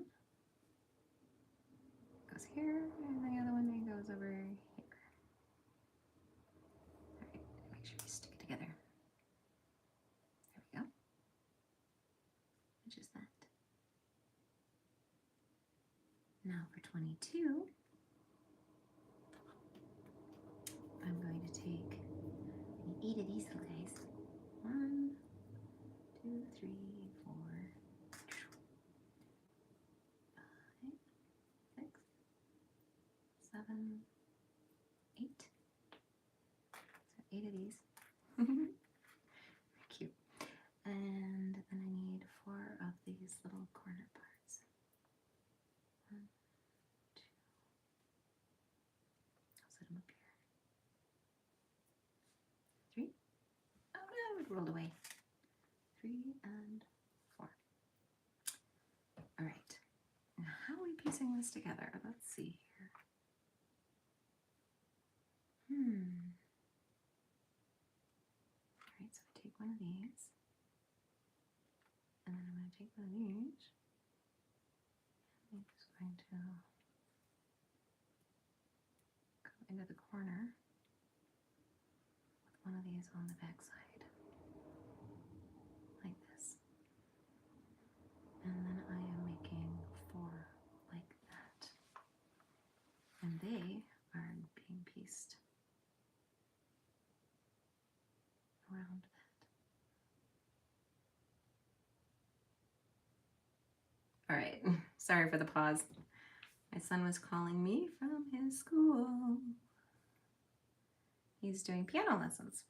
goes here, and the other one goes over here. Alright, make sure you stick it together. There we go. Which is that. Now for 22, I'm going to take 8 of these little guys. 1, 2, 3, 4, 5, 6, 7, 8. So 8 of these. Cute. And then I need 4 of these little corner parts. 1, 2. I'll set them up here. 3. Oh no, it rolled away. 3 and 4. All right. Now how are we piecing this together? Let's see here. All right, so I take one of these, and then I'm going to take one of these. I'm just going to go into the corner with one of these on the back side, like this. And then I am making 4 like that. And they are being pieced around that. All right, sorry for the pause. My son was calling me from his school. He's doing piano lessons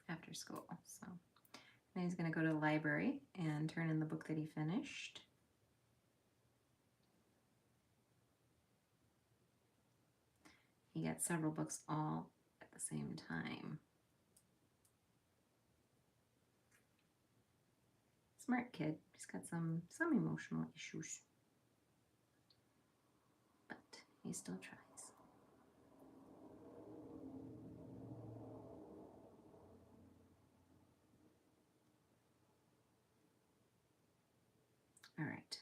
after school. So then he's going to go to the library and turn in the book that he finished. He got several books all at the same time. Smart kid. He's got some emotional issues, but he still tries. All right.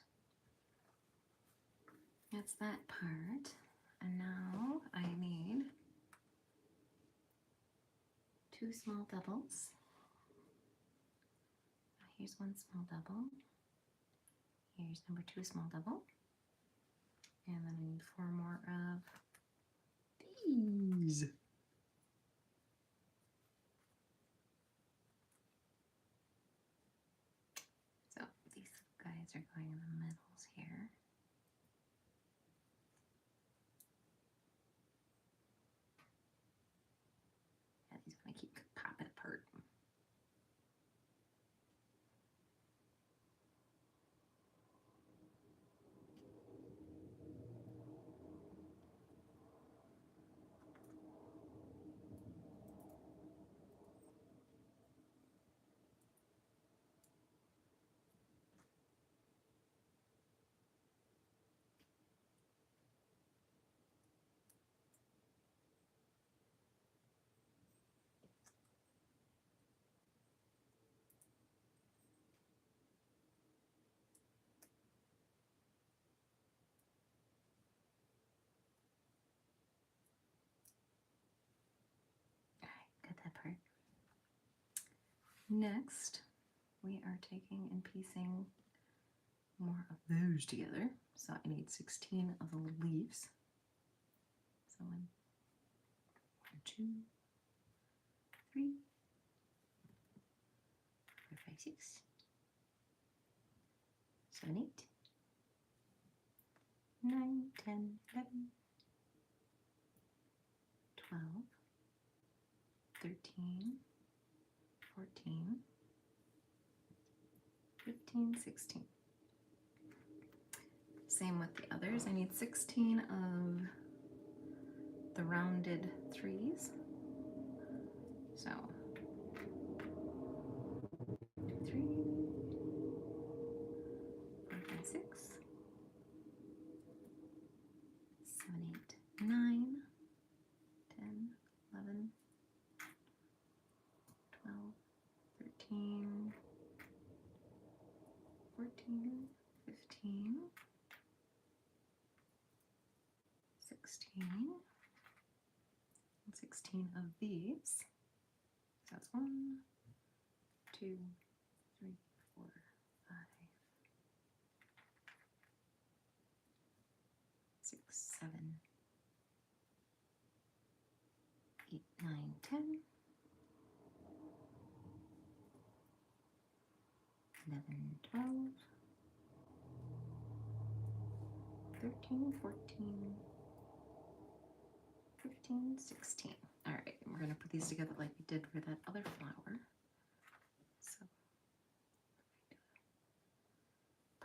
That's that part. And now I need 2 small doubles. Here's 1 small double. Here's number 2 small double. And then I need 4 more of these. So these guys are going in the middles here. Next, we are taking and piecing more of those together. So I need 16 of the little leaves. So 1, 2, 3, 4, 5, 6, 7, 8, 9, 10, 11, 12, 13, 14, 15, 16. Same with the others. I need 16 of the rounded threes. So 2, 3, 4, 5, 6, 7, 8, 9, 10, 11, 12, 13, 14, 15, 16, and 16 of these. So that's 1, 2, 3, 4, 5, 6, 7, 8, 9, 10, 11, 12, 13, 14, 15, 16. All right, we're going to put these together like we did for that other flower. So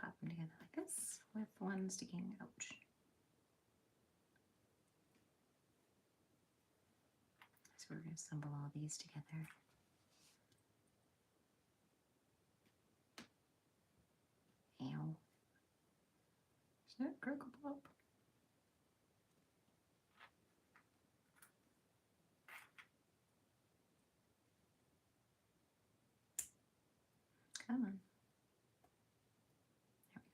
pop them together like this with one sticking out. So we're going to assemble all these together. Ow. Is that Gurgle Pop? Come on. There we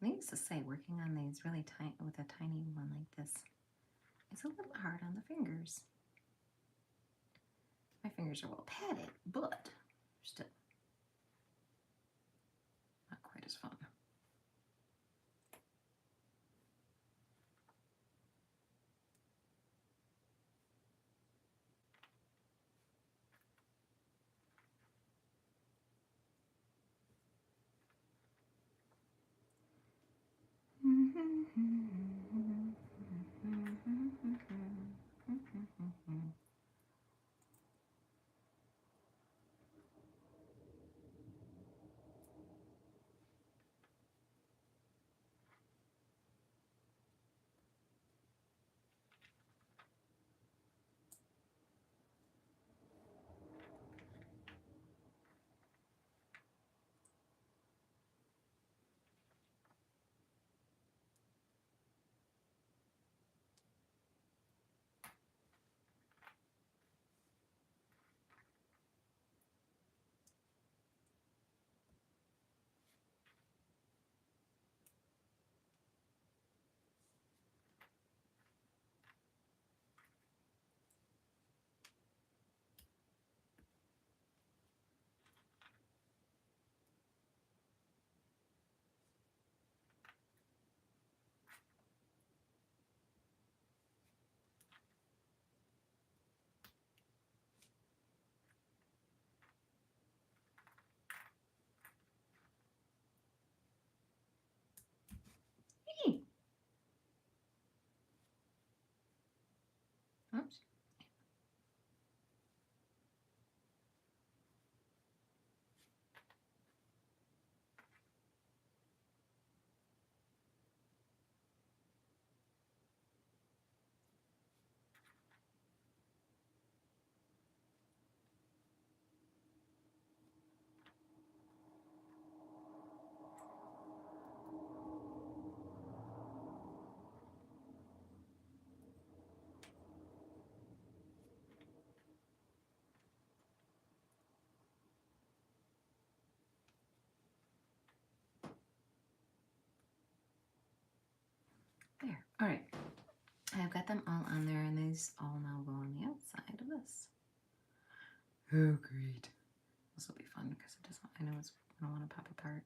go. Needless to say, working on these really tight with a tiny one like this is a little hard on the fingers. My fingers are well padded, but still not quite as fun. There. All right. I've got them all on there, and these all now go on the outside of this. Oh, great. This will be fun because it doesn't, I know it's going to want to pop apart.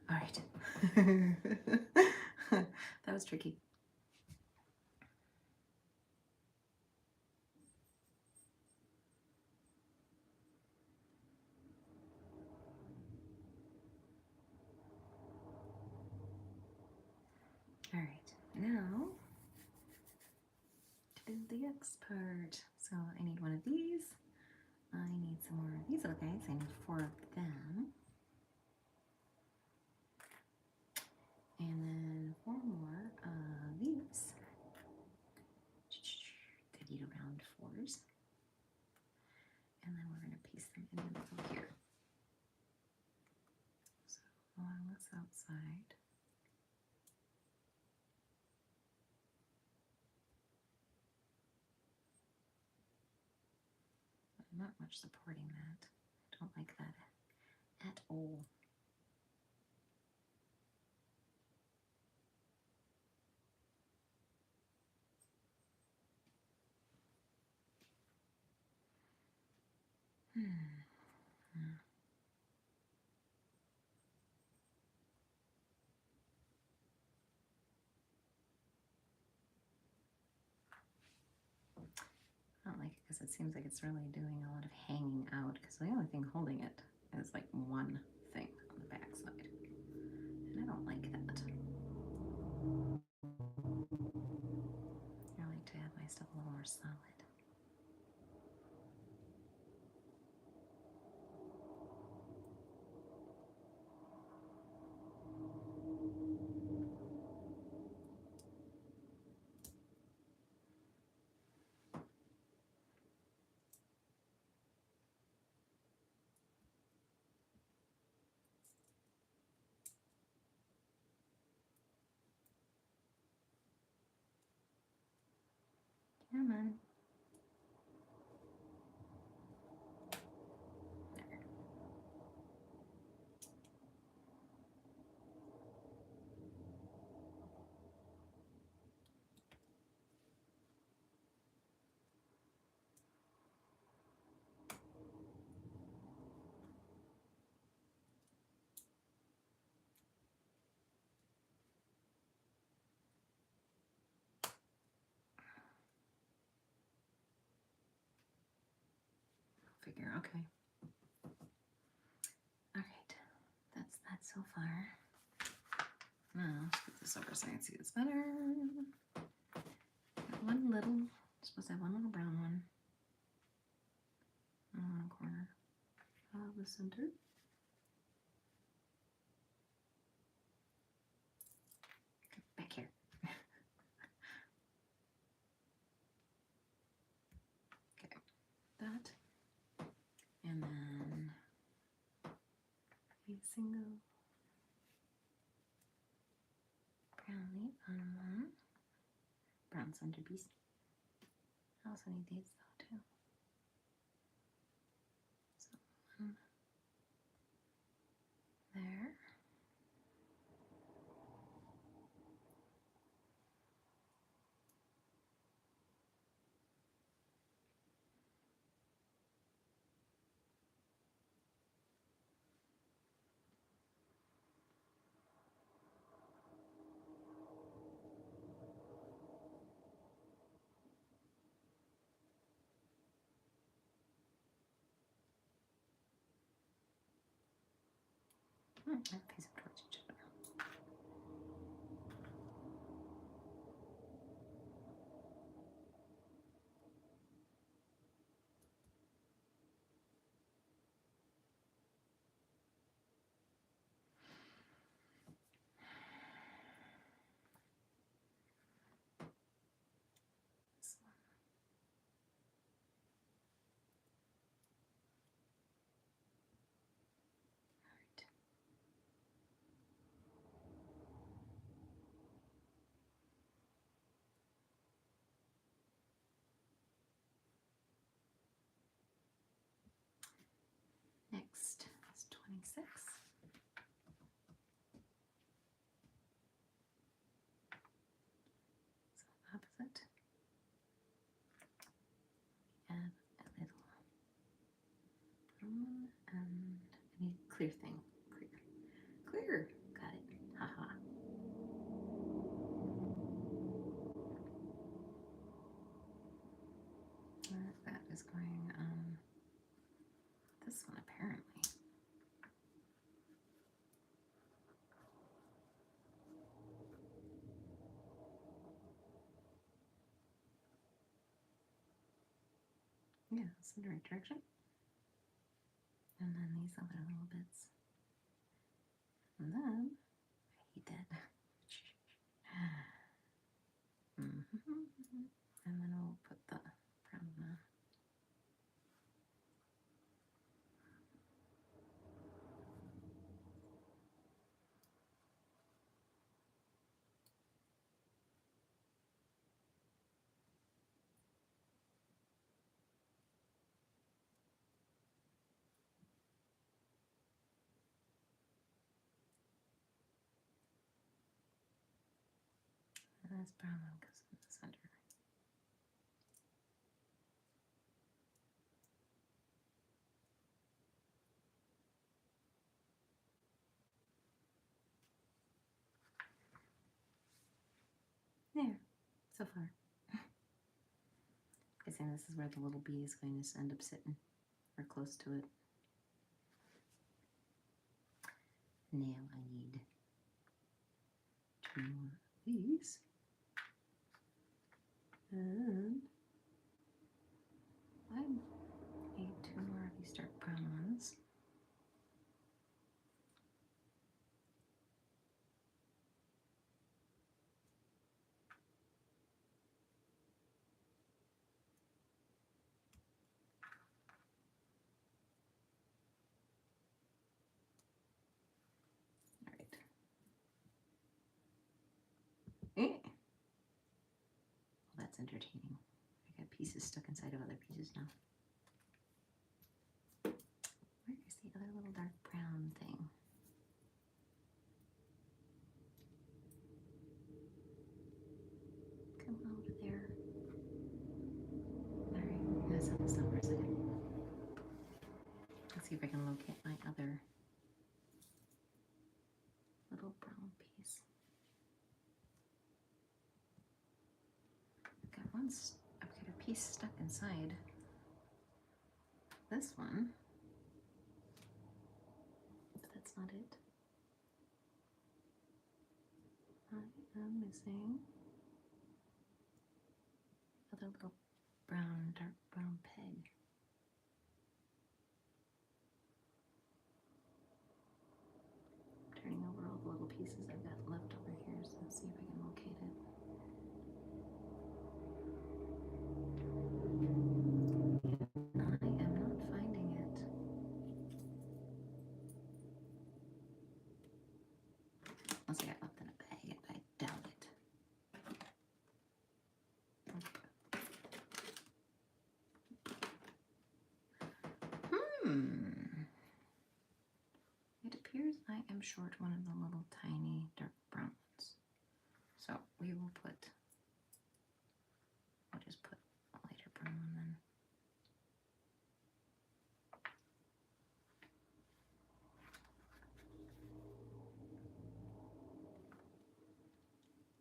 All right. That was tricky. All right. Now, to do the X part. So I need one of these. I need some more of these little guys. I need 4 of them. And then 4 more of these. They need around 4s. And then we're going to piece them in the middle here. So along this outside. Not much supporting that. I don't like that at all. I don't like it because it seems like it's really doing a lot of hanging out because the only thing holding it is like one thing on the back side. And I don't like that. I like to have my stuff a little more solid. Come on. Figure, okay. All right, that's that so far. Now, let's put this over so I can see this better. Got one little, supposed to have one little brown one on one corner of the center. Back here. Okay, that. And then a single brown leaf on one. brown centerpiece. I also need these though too. So one there. I'll face them towards each other. This one. All right. Next is 26. So opposite. Add a little brown and I need a clear thing. Clear. Got it. Haha. That is going on this one apparently. Yeah, it's in the right direction. And then these other little bits. And then, I hate that. And then we'll put the brown on. And this brown one goes in the center. There, so far. I think this is where the little bee is going to end up sitting, or close to it. Now I need 2 more of these. And I need 2 more of these dark brown ones. Well, that's entertaining. I got pieces stuck inside of other pieces now. Where is the other little dark brown thing? Come out of there. Alright, I'm gonna set this down for a second. Let's see if I can locate my other little brown piece. I've got a piece stuck inside this one, but that's not it. I am missing other little brown, dark brown peg. Turning over all the little pieces I've got left over here, so let's see if I can locate it. I am not finding it. Unless I got left in a bag, I doubt it. I'm short one of the little tiny dark brown ones. So we will put, we'll just put a lighter brown one then.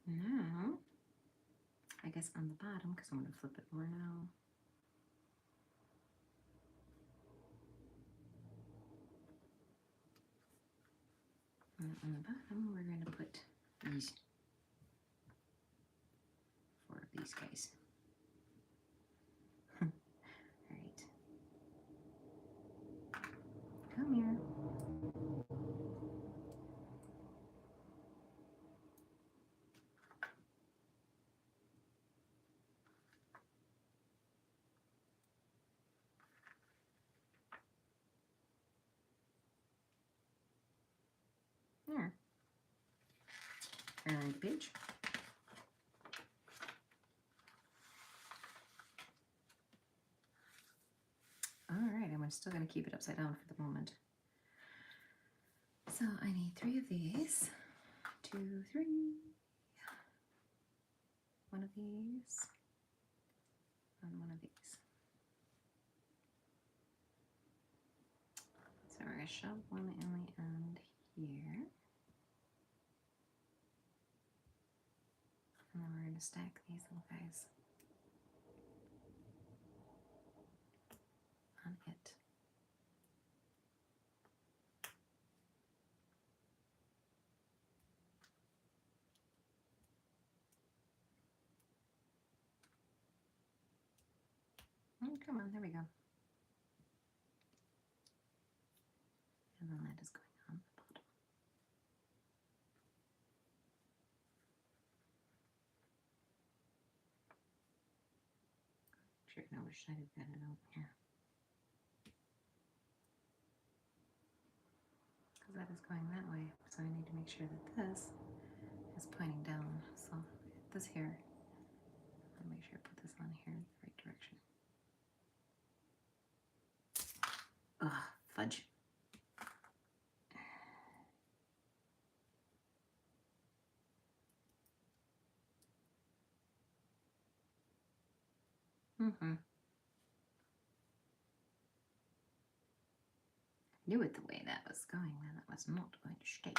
Now, I guess on the bottom, because I'm going to flip it more now. And on the bottom, we're going to put these, 4 of these guys. All right. Come here. There. And the page. All right, I'm still going to keep it upside down for the moment. So I need 3 of these. 2, 3. 1 of these. And 1 of these. So we're going to shove one in the end here. And then we're going to stack these little guys on it. Oh, come on, there we go. And then that is going on the bottom. Sure, I wish I had got it out here. Because that is going that way. So I need to make sure that this is pointing down. So this here, I'll make sure I put this on here in the right direction. Ugh, fudge. Knew it the way that was going, then that was not going to stay.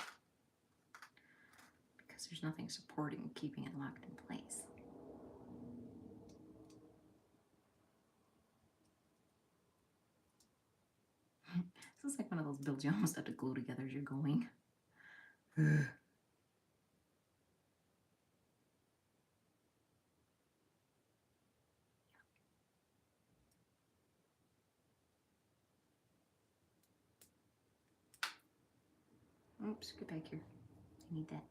Because there's nothing supporting keeping it locked in place. This is like one of those builds you almost have to glue together as you're going. Oops, get back here. I need that.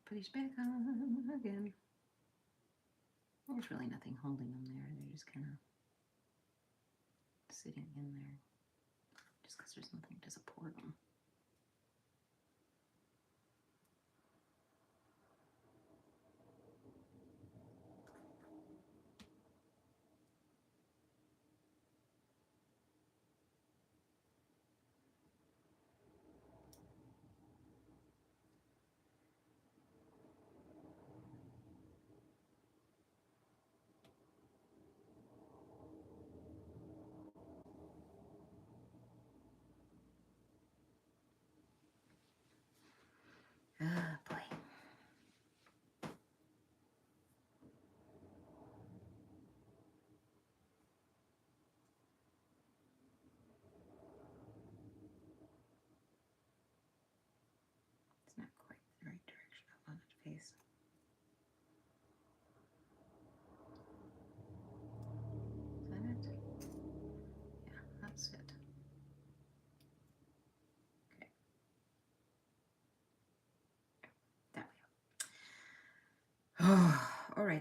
Put these back on again. There's really nothing holding them there. They're just kind of sitting in there just because there's nothing to support them.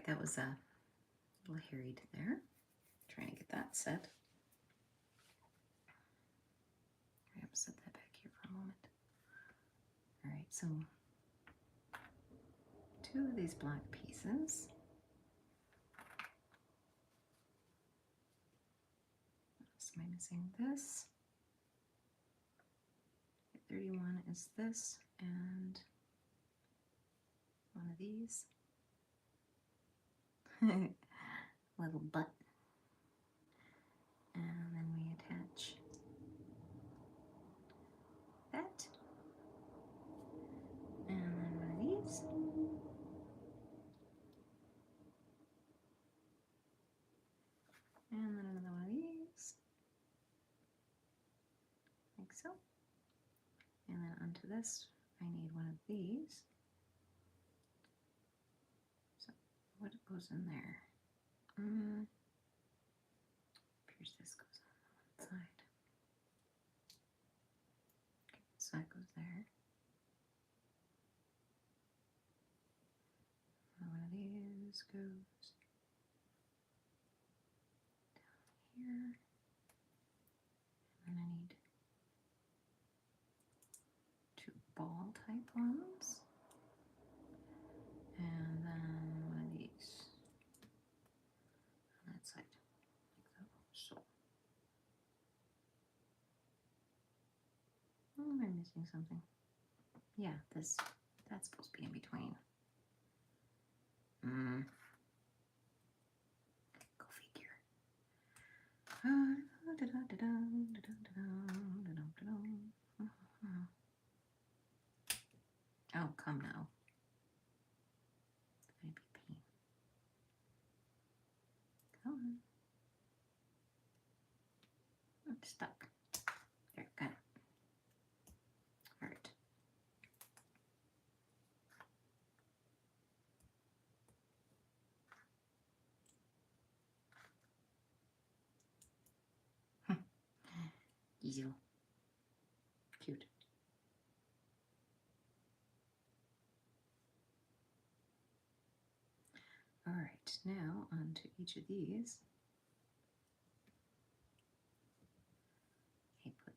right, that was a little harried there. Trying to get that set. I'm gonna set that back here for a moment. All right, so 2 of these black pieces. So am I missing this? 31 is this, and one of these. Little butt. And then we attach that. And then one of these. And then another one of these. Like so. And then onto this, I need one of these. So what goes in there? Appears this goes on one side. Okay, so that goes there. One of these goes down here. And I need 2 ball type ones. And then one of these on that side. Like so. Oh, am I missing something? Yeah, that's supposed to be in between. Go figure. Oh, come now. It's gonna be a pain. Come on. I'm stuck. There, got it. All right. Easy. Cute. All right, now onto each of these. I put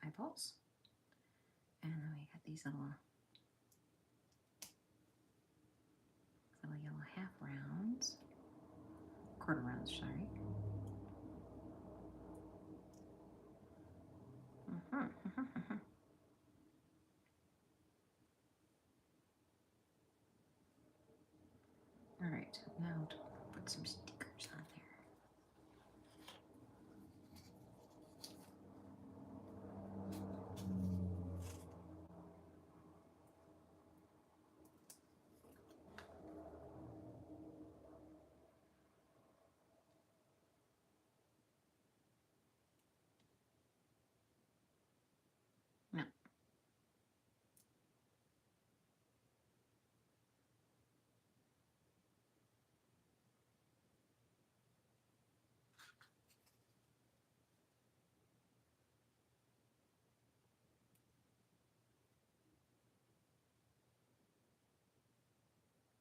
eyeballs, and then we got these little yellow half rounds, quarter rounds, sorry. All right, now to put some stickers on there.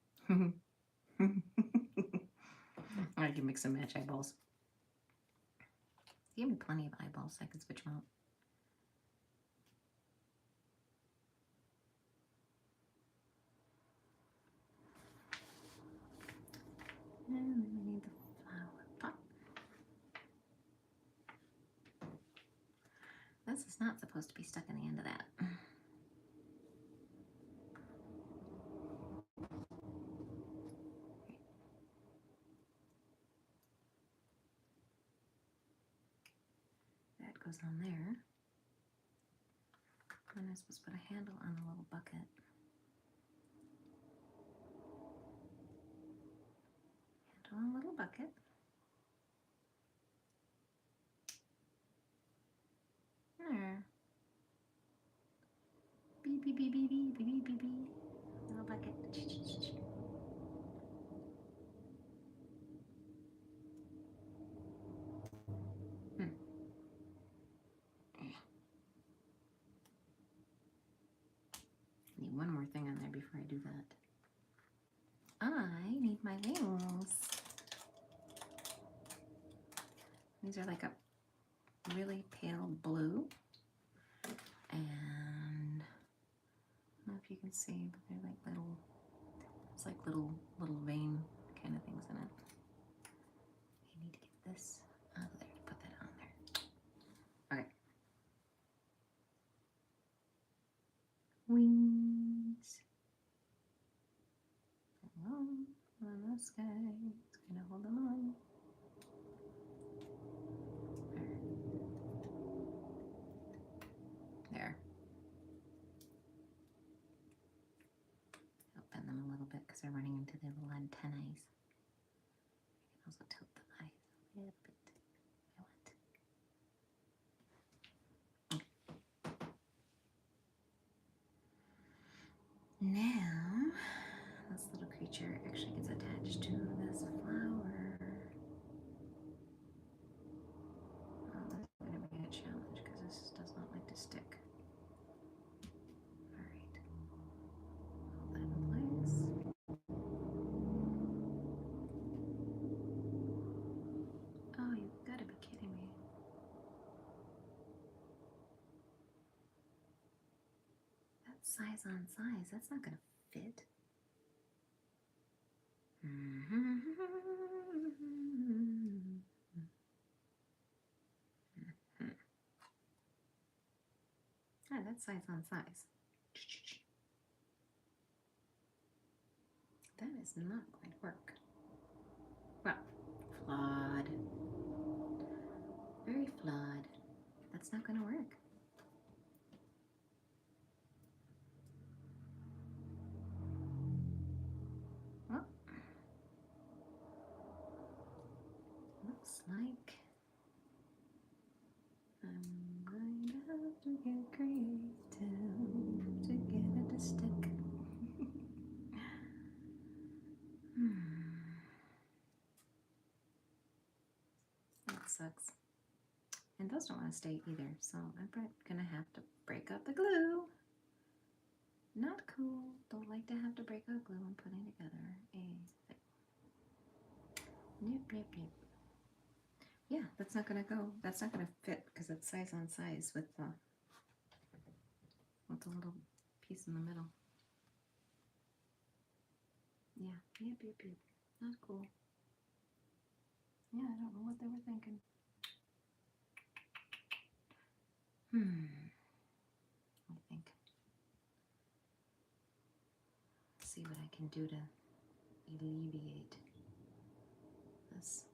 No. I can mix and match eyeballs. Give me plenty of eyeballs, I can switch them out. And then we need the flower pot. This is not supposed to be stuck in the end of that. That goes on there. And I'm supposed to put a handle on the little bucket. Handle on a little bucket. There. Beep, beep, beep, beep, beep, beep, beep, beep. Little bucket. Need one more thing on there before I do that. I my wings. These are like a really pale blue. And I don't know if you can see, but they're like little, it's like little vein kind of things in it. I need to get this out of there to put that on there. Okay. Wings. On this guy. It's gonna hold them on. There. I'll bend them a little bit because they're running into the little antennae. I can also tilt the eyes a little bit. Now, this little creature actually gets attached to this flower. Oh, this is going to be a challenge because this does not like to stick. Alright. Hold that in place. Oh, you've got to be kidding me. That's size on size. That's not going to fit. Ah, that's size on size. That is not going to work. Well, flawed. Very flawed. That's not going to work. Well, looks like I'm going to have to get creative to get it to stick. That sucks. And those don't want to stay either, so I'm gonna have to break out the glue. Not cool. Don't like to have to break out glue when putting together a thing. Nip, nip, nip. Yeah, that's not gonna go. That's not gonna fit because it's size on size with the little piece in the middle. Yeah, yep, yep, yep. Not cool. Yeah, I don't know what they were thinking. I think. See what I can do to alleviate this.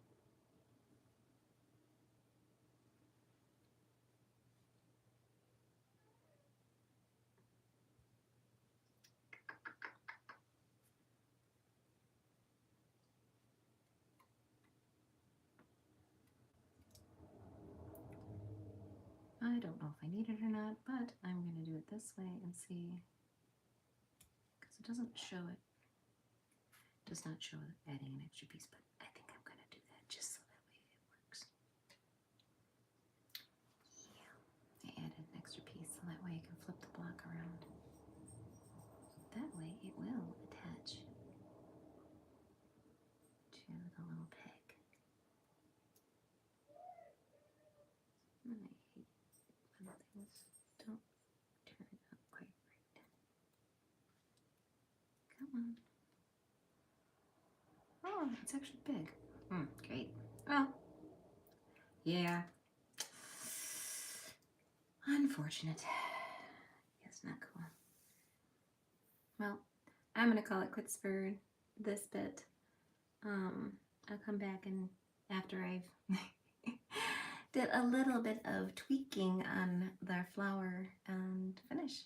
I don't know if I need it or not, but I'm going to do it this way and see, because it doesn't show it. Does not show adding an extra piece, but I think I'm going to do that just so that way it works. Yeah, I added an extra piece so that way I can flip the block around. That way it will attach to the little peg. And I hate when things don't turn out quite right. Come on. Oh, it's actually big. Great. Well, yeah. Unfortunate. Yes, not cool. Well, I'm going to call it quits for this bit. I'll come back and after I've did a little bit of tweaking on the flower and finish.